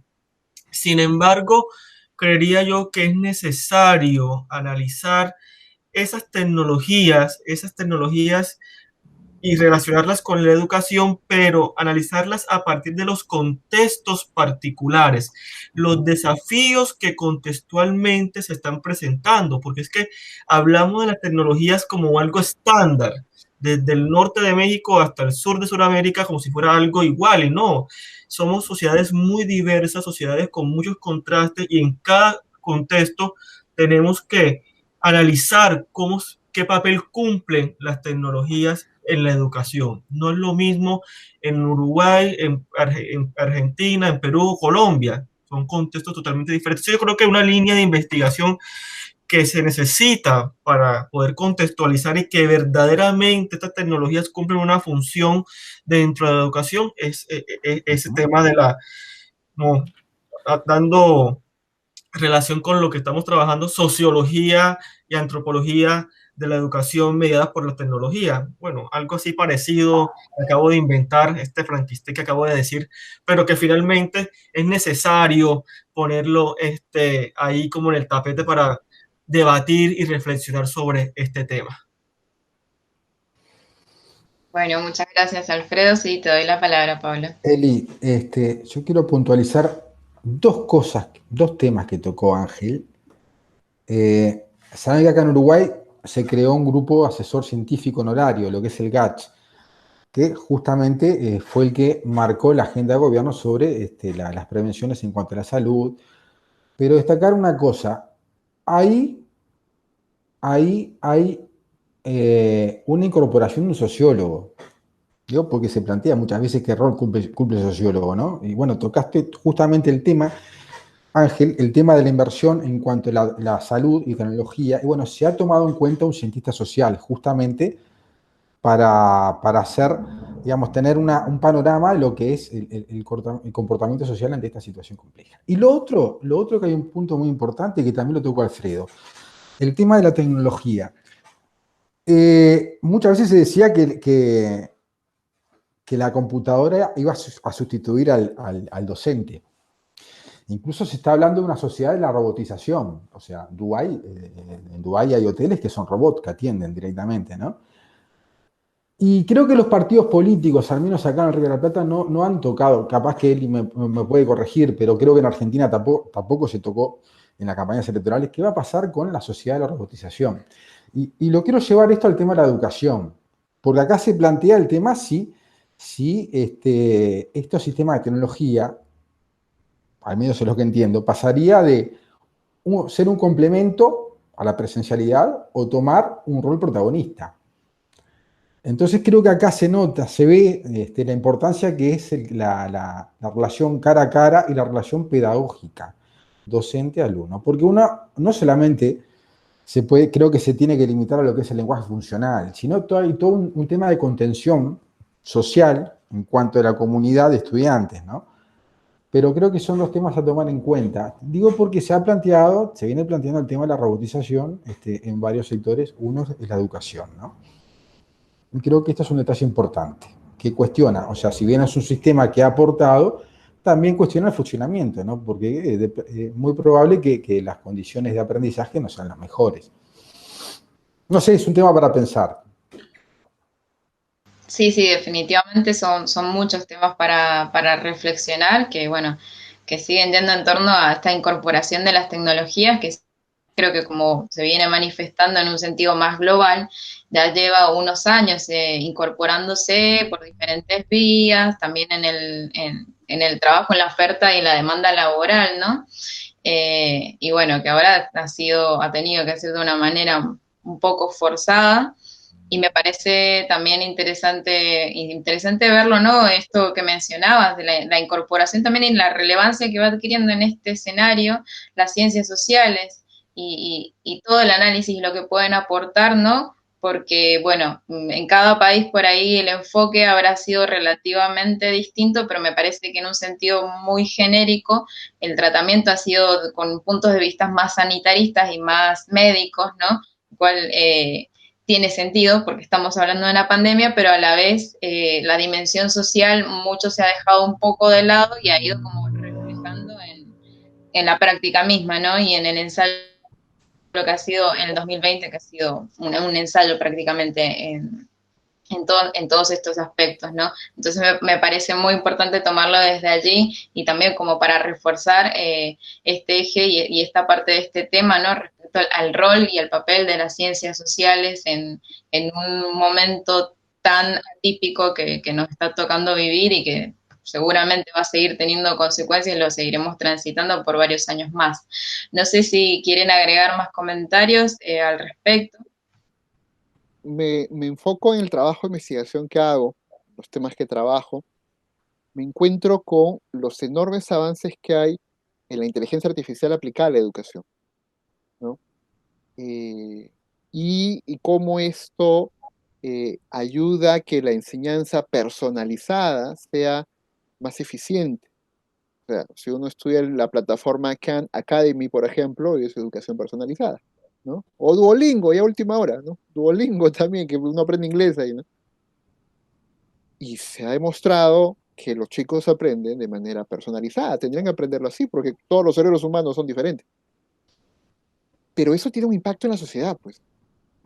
Sin embargo, creería yo que es necesario analizar esas tecnologías y relacionarlas con la educación, pero analizarlas a partir de los contextos particulares, los desafíos que contextualmente se están presentando, porque es que hablamos de las tecnologías como algo estándar, desde el norte de México hasta el sur de Sudamérica, como si fuera algo igual, y no, somos sociedades muy diversas, sociedades con muchos contrastes, y en cada contexto tenemos que analizar qué papel cumplen las tecnologías en la educación. No es lo mismo en Uruguay, en Argentina, en Perú, Colombia. Son contextos totalmente diferentes. Yo creo que una línea de investigación que se necesita para poder contextualizar y que verdaderamente estas tecnologías cumplen una función dentro de la educación es ese tema de no, dando relación con lo que estamos trabajando, sociología y antropología de la educación mediadas por la tecnología. Bueno, algo así parecido que acabo de inventar, este franquiste que acabo de decir, pero que finalmente es necesario ponerlo ahí como en el tapete para debatir y reflexionar sobre este tema. Bueno, muchas gracias, Alfredo. Sí, te doy la palabra, Pablo. Eli, yo quiero puntualizar dos cosas, dos temas que tocó Ángel. Saben que acá en Uruguay se creó un grupo asesor científico honorario, lo que es el GACH, que justamente fue el que marcó la agenda de gobierno sobre las prevenciones en cuanto a la salud. Pero destacar una cosa, hay una incorporación de un sociólogo. Digo, porque se plantea muchas veces qué rol cumple el sociólogo, ¿no? Y bueno, tocaste justamente el tema, Ángel, el tema de la inversión en cuanto a la salud y tecnología. Y bueno, se ha tomado en cuenta un cientista social, justamente para hacer, digamos, tener un panorama de lo que es el comportamiento social ante esta situación compleja. Y lo otro que hay un punto muy importante que también lo tocó Alfredo, el tema de la tecnología. Muchas veces se decía que la computadora iba a sustituir al docente. Incluso se está hablando de una sociedad de la robotización. O sea, en Dubái hay hoteles que son robots que atienden directamente, ¿no? Y creo que los partidos políticos, al menos acá en el Río de la Plata, no han tocado, capaz que él me puede corregir, pero creo que en Argentina tampoco se tocó en las campañas electorales, ¿qué va a pasar con la sociedad de la robotización? Y lo quiero llevar esto al tema de la educación, porque acá se plantea el tema si estos sistemas de tecnología, al menos es lo que entiendo, pasaría de ser un complemento a la presencialidad o tomar un rol protagonista. Entonces creo que acá se nota, se ve la importancia que es la relación cara a cara y la relación pedagógica, docente-alumno. Porque uno no solamente creo que se tiene que limitar a lo que es el lenguaje funcional, sino hay todo un tema de contención social en cuanto a la comunidad de estudiantes, ¿no? Pero creo que son los temas a tomar en cuenta. Digo porque se viene planteando el tema de la robotización en varios sectores, uno es la educación, ¿no? Y creo que esto es un detalle importante. que cuestiona, o sea, si bien es un sistema que ha aportado, también cuestiona el funcionamiento, ¿no? Porque es muy probable que las condiciones de aprendizaje no sean las mejores. No sé, es un tema para pensar. Sí, sí, definitivamente son muchos temas para reflexionar, que bueno, que siguen yendo en torno a esta incorporación de las tecnologías, que creo que como se viene manifestando en un sentido más global, ya lleva unos años incorporándose por diferentes vías, también en el trabajo, en la oferta y la demanda laboral, ¿no? Y bueno, que ahora ha tenido que ser de una manera un poco forzada, y me parece también interesante verlo, ¿no? Esto que mencionabas, de la incorporación también y la relevancia que va adquiriendo en este escenario las ciencias sociales y todo el análisis y lo que pueden aportar, ¿no? Porque, bueno, en cada país por ahí el enfoque habrá sido relativamente distinto, pero me parece que en un sentido muy genérico el tratamiento ha sido con puntos de vista más sanitaristas y más médicos, ¿no? Cual tiene sentido porque estamos hablando de una pandemia, pero a la vez la dimensión social mucho se ha dejado un poco de lado y ha ido como reflejando en la práctica misma, ¿no? Y en el ensayo que ha sido en el 2020, que ha sido un ensayo prácticamente en todos estos aspectos, ¿no? Entonces me parece muy importante tomarlo desde allí y también como para reforzar este eje y esta parte de este tema, ¿no? Respecto al rol y al papel de las ciencias sociales en un momento tan atípico que nos está tocando vivir y que seguramente va a seguir teniendo consecuencias y lo seguiremos transitando por varios años más. No sé si quieren agregar más comentarios al respecto. Me enfoco en el trabajo de investigación que hago, los temas que trabajo, me encuentro con los enormes avances que hay en la inteligencia artificial aplicada a la educación, ¿no? Eh, y cómo esto ayuda a que la enseñanza personalizada sea más eficiente. O sea, si uno estudia la plataforma Khan Academy, por ejemplo, es educación personalizada, ¿no? O Duolingo, ya a última hora, ¿no? Duolingo también, que uno aprende inglés ahí, ¿no? Y se ha demostrado que los chicos aprenden de manera personalizada, tendrían que aprenderlo así, porque todos los cerebros humanos son diferentes. Pero eso tiene un impacto en la sociedad, pues,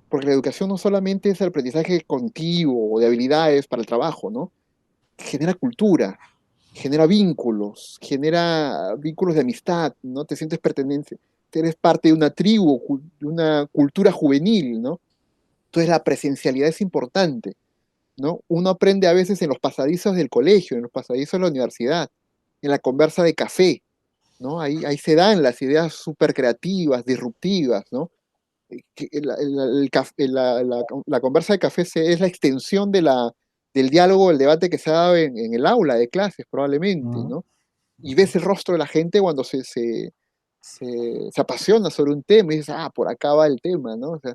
porque la educación no solamente es el aprendizaje cognitivo o de habilidades para el trabajo, ¿no? Genera cultura, genera vínculos de amistad, ¿no? Te sientes pertenencia, eres parte de una tribu, de una cultura juvenil, ¿no? Entonces la presencialidad es importante, ¿no? Uno aprende a veces en los pasadizos del colegio, en los pasadizos de la universidad, en la conversa de café, ¿no? Ahí se dan las ideas súper creativas, disruptivas, ¿no? La conversa de café es la extensión del diálogo, el debate que se ha dado en el aula de clases, probablemente, ¿no? Y ves el rostro de la gente cuando se apasiona sobre un tema y dices, ah, por acá va el tema, ¿no? O sea,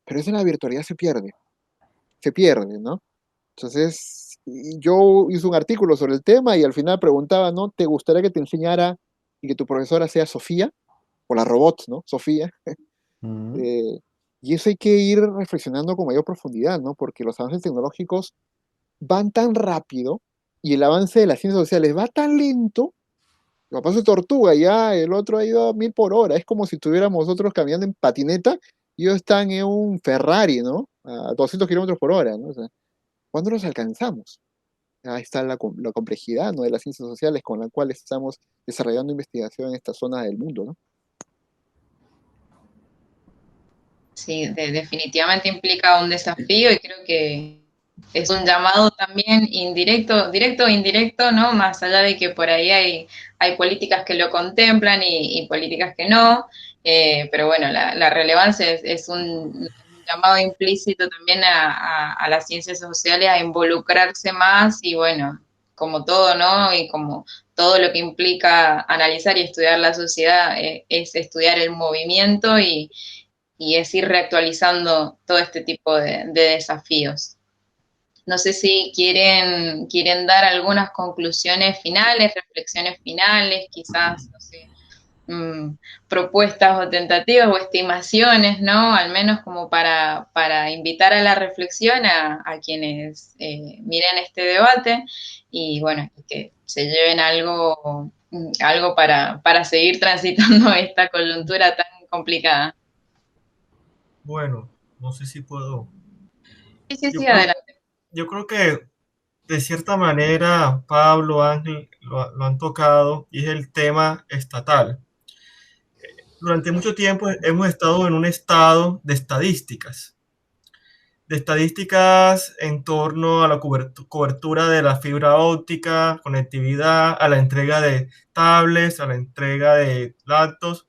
pero eso en la virtualidad se pierde, ¿no? Entonces, yo hice un artículo sobre el tema y al final preguntaba, ¿no? ¿Te gustaría que te enseñara y que tu profesora sea Sofía? O la robot, ¿no? Sofía. Eh, y eso hay que ir reflexionando con mayor profundidad, ¿no? Porque los avances tecnológicos van tan rápido y el avance de las ciencias sociales va tan lento. Lo paso de tortuga, ya el otro ha ido a 1000 por hora. Es como si estuviéramos nosotros caminando en patineta y ellos están en un Ferrari, ¿no? A 200 kilómetros por hora, ¿no? O sea, ¿cuándo los alcanzamos? Ahí está la complejidad, ¿no? De las ciencias sociales con la cual estamos desarrollando investigación en esta zona del mundo, ¿no? Sí, definitivamente implica un desafío y creo que es un llamado también indirecto, directo o indirecto, ¿no? Más allá de que por ahí hay políticas que lo contemplan y políticas que no, pero bueno, la relevancia es un llamado implícito también a las ciencias sociales a involucrarse más y bueno, como todo, ¿no? Y como todo lo que implica analizar y estudiar la sociedad es estudiar el movimiento y es ir reactualizando todo este tipo de desafíos. No sé si quieren dar algunas conclusiones finales, reflexiones finales, quizás, no sé, propuestas o tentativas o estimaciones, ¿no? Al menos como para invitar a la reflexión a quienes miren este debate y bueno, que se lleven algo para seguir transitando esta coyuntura tan complicada. Bueno, no sé si puedo. Sí, sí, Yo sí, creo, adelante. yo creo que de cierta manera Pablo, Ángel lo han tocado y es el tema estatal. Durante mucho tiempo hemos estado en un estado de estadísticas en torno a la cobertura de la fibra óptica, conectividad, a la entrega de tablets, a la entrega de laptops,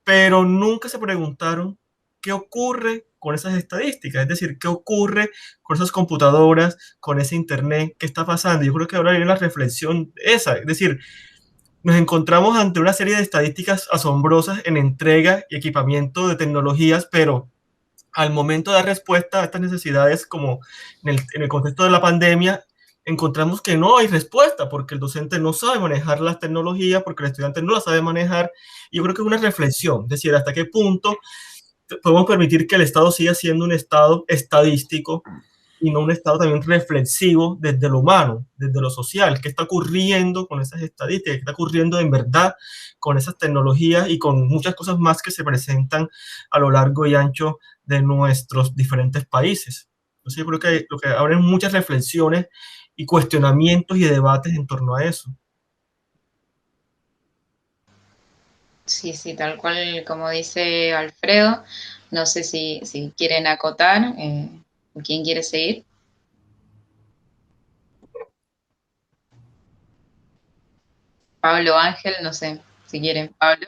pero nunca se preguntaron qué ocurre con esas estadísticas, es decir, qué ocurre con esas computadoras, con ese internet, qué está pasando. Yo creo que ahora viene la reflexión esa, es decir, nos encontramos ante una serie de estadísticas asombrosas en entrega y equipamiento de tecnologías, pero al momento de dar respuesta a estas necesidades, como en el contexto de la pandemia, encontramos que no hay respuesta porque el docente no sabe manejar las tecnologías, porque el estudiante no las sabe manejar. Y yo creo que es una reflexión, es decir, hasta qué punto podemos permitir que el Estado siga siendo un Estado estadístico y no un Estado también reflexivo desde lo humano, desde lo social. ¿Qué está ocurriendo con esas estadísticas? ¿Qué está ocurriendo en verdad con esas tecnologías y con muchas cosas más que se presentan a lo largo y ancho de nuestros diferentes países? Entonces yo creo que lo que abren muchas reflexiones y cuestionamientos y debates en torno a eso. Sí, sí, tal cual como dice Alfredo. No sé si quieren acotar. ¿Quién quiere seguir? Pablo Ángel, no sé si quieren, Pablo.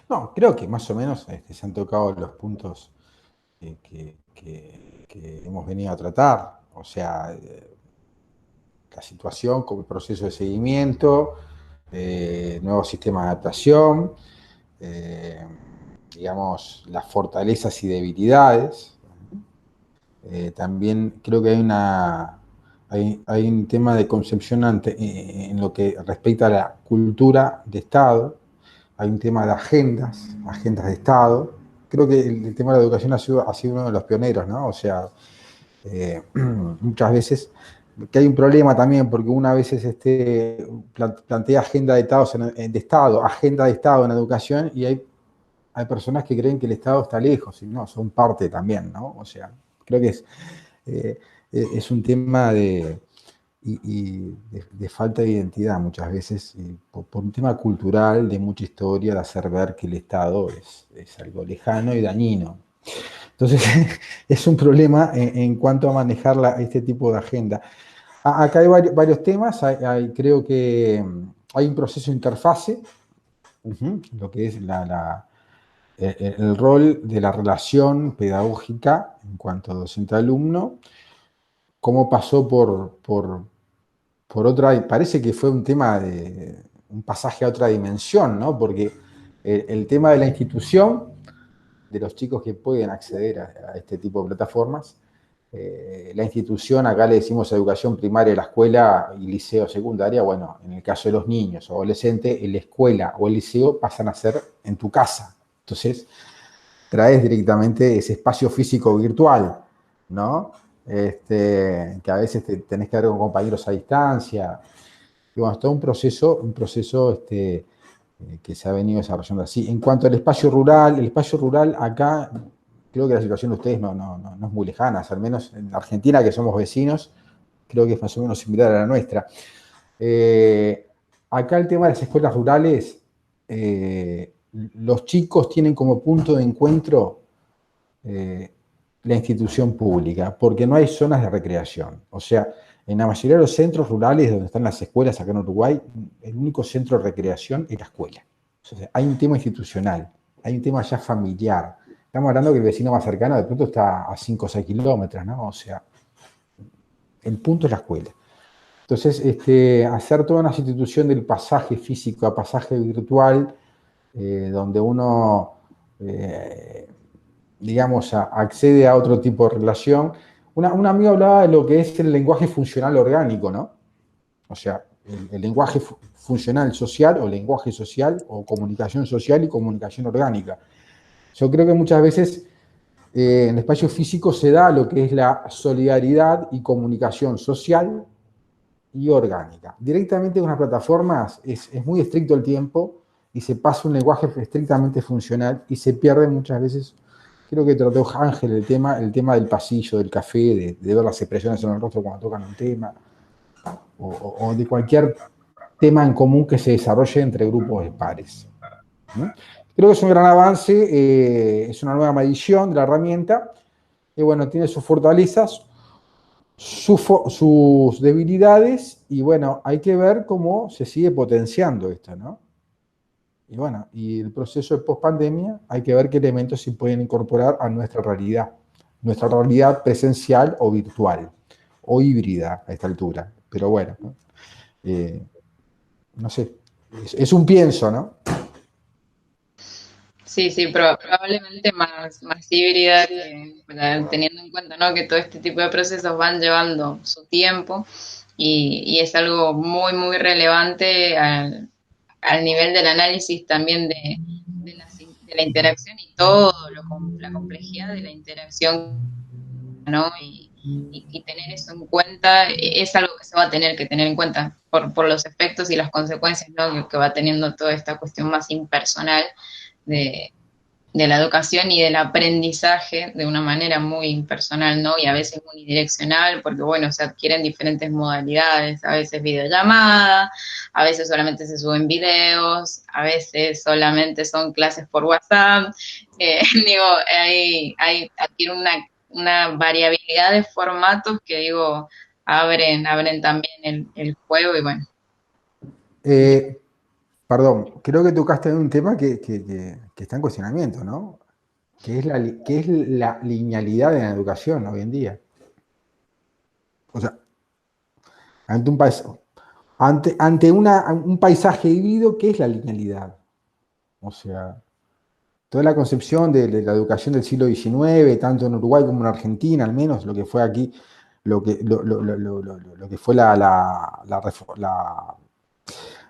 No, creo que más o menos se han tocado los puntos que hemos venido a tratar. O sea, la situación como el proceso de seguimiento, nuevo sistema de adaptación, eh, digamos, las fortalezas y debilidades. También creo que hay un tema de concepción en lo que respecta a la cultura de Estado, hay un tema de agendas de Estado. Creo que el tema de la educación ha sido uno de los pioneros, ¿no? O sea, muchas veces que hay un problema también, porque una vez plantea agenda agenda de Estado en educación, y hay personas que creen que el Estado está lejos, y no, son parte también, ¿no? O sea, creo que eh, es un tema de falta de identidad muchas veces, por un tema cultural, de mucha historia, de hacer ver que el Estado es algo lejano y dañino. Entonces, es un problema en cuanto a manejar este tipo de agenda. Acá hay varios temas, creo que hay un proceso de interfase, lo que es el rol de la relación pedagógica en cuanto a docente-alumno, cómo pasó por otra, parece que fue un tema de un pasaje a otra dimensión, ¿no? Porque el tema de la institución, de los chicos que pueden acceder a este tipo de plataformas, la institución, acá le decimos educación primaria, la escuela y liceo secundaria, bueno, en el caso de los niños o adolescentes, la escuela o el liceo pasan a ser en tu casa. Entonces, traes directamente ese espacio físico virtual, ¿no? Que a veces tenés que ver con compañeros a distancia. Y bueno, es todo un proceso que se ha venido desarrollando así. En cuanto al espacio rural acá, creo que la situación de ustedes no es muy lejana, al menos en Argentina, que somos vecinos, creo que es más o menos similar a la nuestra. Acá el tema de las escuelas rurales, los chicos tienen como punto de encuentro la institución pública, porque no hay zonas de recreación. O sea, en la mayoría de los centros rurales donde están las escuelas acá en Uruguay, el único centro de recreación es la escuela. O sea, hay un tema institucional, hay un tema ya familiar. Estamos hablando que el vecino más cercano de pronto está a 5 o 6 kilómetros, ¿no? O sea, el punto es la escuela. Entonces, hacer toda una sustitución del pasaje físico a pasaje virtual, donde uno, digamos, accede a otro tipo de relación. Un amigo hablaba de lo que es el lenguaje funcional orgánico, ¿no? O sea, el lenguaje funcional social o lenguaje social o comunicación social y comunicación orgánica. Yo creo que muchas veces en el espacio físico se da lo que es la solidaridad y comunicación social y orgánica. Directamente con las plataformas es muy estricto el tiempo y se pasa un lenguaje estrictamente funcional y se pierde muchas veces. Creo que trató Ángel el tema del pasillo, del café, de ver las expresiones en el rostro cuando tocan un tema, o de cualquier tema en común que se desarrolle entre grupos de pares. ¿No? Creo que es un gran avance, es una nueva medición de la herramienta, y bueno, tiene sus fortalezas, sus debilidades, y bueno, hay que ver cómo se sigue potenciando esto, ¿no? Y bueno, y el proceso de post-pandemia, hay que ver qué elementos se pueden incorporar a nuestra realidad presencial o virtual, o híbrida a esta altura. Pero bueno, ¿no? No sé, es un pienso, ¿no? Sí, sí, probablemente más híbrida, teniendo en cuenta, ¿no? Que todo este tipo de procesos van llevando su tiempo y es algo muy relevante al nivel del análisis también de la interacción y todo la complejidad de la interacción, ¿no? Y tener eso en cuenta es algo que se va a tener que tener en cuenta por los efectos y las consecuencias, ¿no? Que va teniendo toda esta cuestión más impersonal de, de la educación y del aprendizaje de una manera muy impersonal, ¿no? Y a veces unidireccional, porque, bueno, se adquieren diferentes modalidades, a veces videollamada, a veces solamente se suben videos, a veces solamente son clases por WhatsApp, digo, adquiere una variabilidad de formatos que, digo, abren también el juego y bueno. Eh, Perdón, creo que tocaste un tema que está en cuestionamiento, ¿no? Que es la linealidad de la educación hoy en día. O sea, ante un, un paisaje vivido, ¿qué es la linealidad? O sea, toda la concepción de la educación del siglo XIX, tanto en Uruguay como en Argentina, al menos lo que fue aquí, lo que fue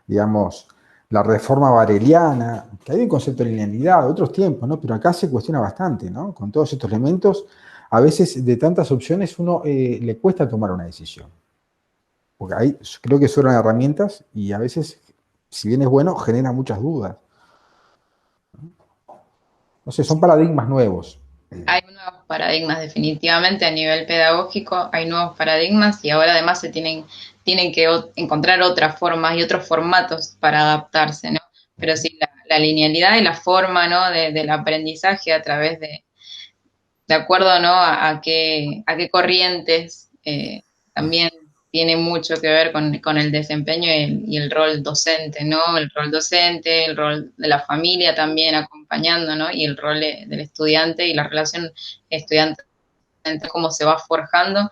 digamos, la reforma bareliana, que hay un concepto de linealidad, de otros tiempos, ¿no? Pero acá se cuestiona bastante, ¿no? Con todos estos elementos, a veces de tantas opciones uno le cuesta tomar una decisión. Porque ahí creo que son herramientas y a veces, si bien es bueno, genera muchas dudas. No sé, son paradigmas nuevos. Hay nuevos paradigmas definitivamente a nivel pedagógico, hay nuevos paradigmas y ahora además tienen que encontrar otras formas y otros formatos para adaptarse, ¿no? Pero sí, la linealidad y la forma, ¿no? Del aprendizaje a través de acuerdo, ¿no? A qué corrientes también tiene mucho que ver con el desempeño y el rol docente, ¿no? El rol docente, el rol de la familia también acompañando, ¿no? Y el rol del estudiante y la relación estudiante, cómo se va forjando,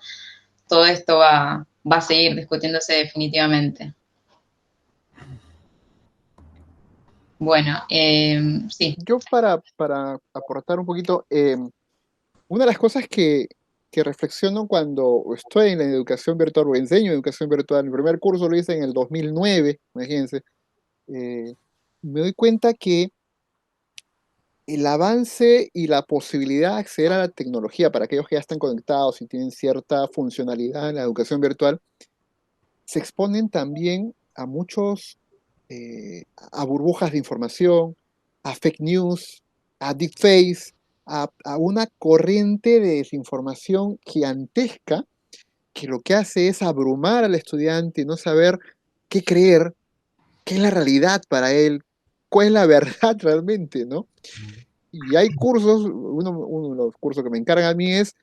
todo esto va a seguir discutiéndose definitivamente. Bueno, sí. Yo para aportar un poquito, una de las cosas que reflexiono cuando estoy en la educación virtual o enseño educación virtual, mi primer curso lo hice en el 2009, imagínense, eh, me doy cuenta que el avance y la posibilidad de acceder a la tecnología para aquellos que ya están conectados y tienen cierta funcionalidad en la educación virtual, se exponen también a muchos, a burbujas de información, a fake news, a deepfakes, a una corriente de desinformación gigantesca que lo que hace es abrumar al estudiante y no saber qué creer, qué es la realidad para él, cuál es la verdad realmente, ¿no? Y hay cursos, uno de los cursos que me encargan a mí es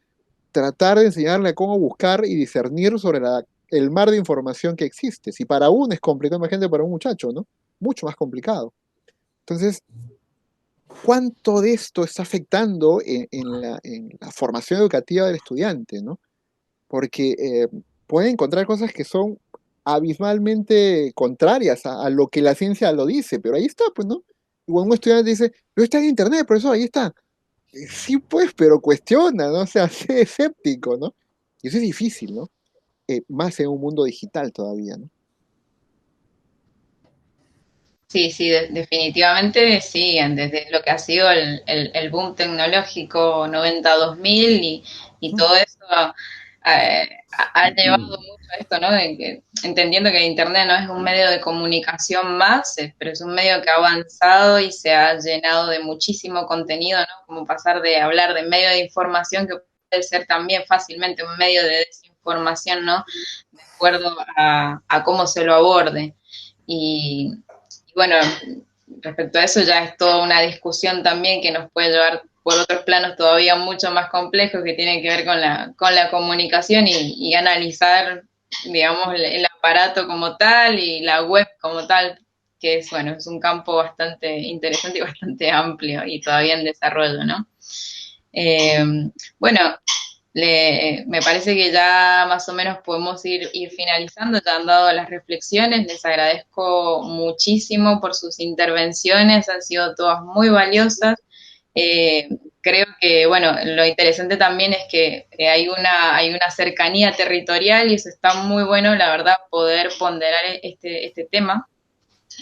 tratar de enseñarle a cómo buscar y discernir sobre el mar de información que existe. Si para uno es complicado, imagínate para un muchacho, ¿no? Mucho más complicado. Entonces, ¿cuánto de esto está afectando en la formación educativa del estudiante, ¿no? Porque puede encontrar cosas que son abismalmente contrarias a lo que la ciencia lo dice, pero ahí está, pues, ¿no? Igual un estudiante dice, pero está en internet, profesor, ahí está. Sí, pues, pero cuestiona, ¿no? O sea, sé escéptico, ¿no? Y eso es difícil, ¿no? Más en un mundo digital todavía, ¿no? Sí, sí, definitivamente sí, desde lo que ha sido el boom tecnológico 90-2000 y todo eso ha llevado mucho a esto, ¿no? De que, entendiendo que Internet no es un medio de comunicación más, pero es un medio que ha avanzado y se ha llenado de muchísimo contenido, ¿no? Como pasar de hablar de medio de información que puede ser también fácilmente un medio de desinformación, ¿no? De acuerdo a cómo se lo aborde. Y bueno, respecto a eso ya es toda una discusión también que nos puede llevar por otros planos todavía mucho más complejos que tienen que ver con la comunicación y analizar, digamos, el aparato como tal y la web como tal, que es, bueno, es un campo bastante interesante y bastante amplio y todavía en desarrollo, ¿no? Eh, bueno, me parece que ya más o menos podemos ir finalizando, ya han dado las reflexiones, les agradezco muchísimo por sus intervenciones, han sido todas muy valiosas. Eh, Creo que, bueno, lo interesante también es que hay una cercanía territorial y eso está muy bueno, la verdad, poder ponderar este tema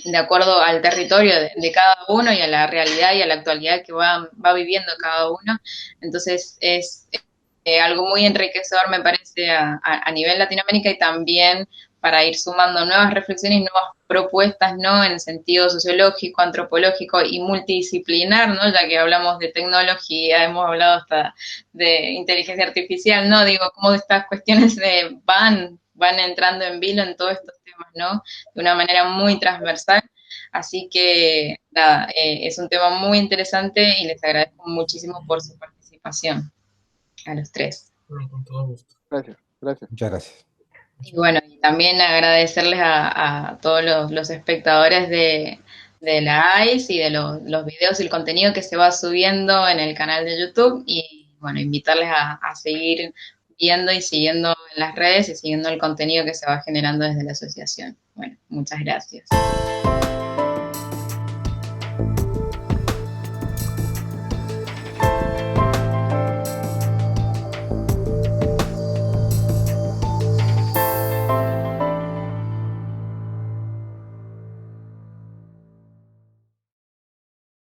de acuerdo al territorio de cada uno y a la realidad y a la actualidad que va viviendo cada uno. Entonces es algo muy enriquecedor, me parece, a nivel Latinoamérica y también para ir sumando nuevas reflexiones y nuevas propuestas, ¿no? En el sentido sociológico, antropológico y multidisciplinar, ¿no? Ya que hablamos de tecnología, hemos hablado hasta de inteligencia artificial, ¿no? Digo, cómo estas cuestiones van entrando en vilo en todos estos temas, ¿no? De una manera muy transversal. Así que, nada, es un tema muy interesante y les agradezco muchísimo por su participación a los tres. Bueno, con todo gusto. Gracias, gracias. Muchas gracias. Y bueno, y también agradecerles a todos los espectadores de la ICE y de los videos y el contenido que se va subiendo en el canal de YouTube y bueno, invitarles a seguir viendo y siguiendo en las redes y siguiendo el contenido que se va generando desde la asociación. Bueno, muchas gracias.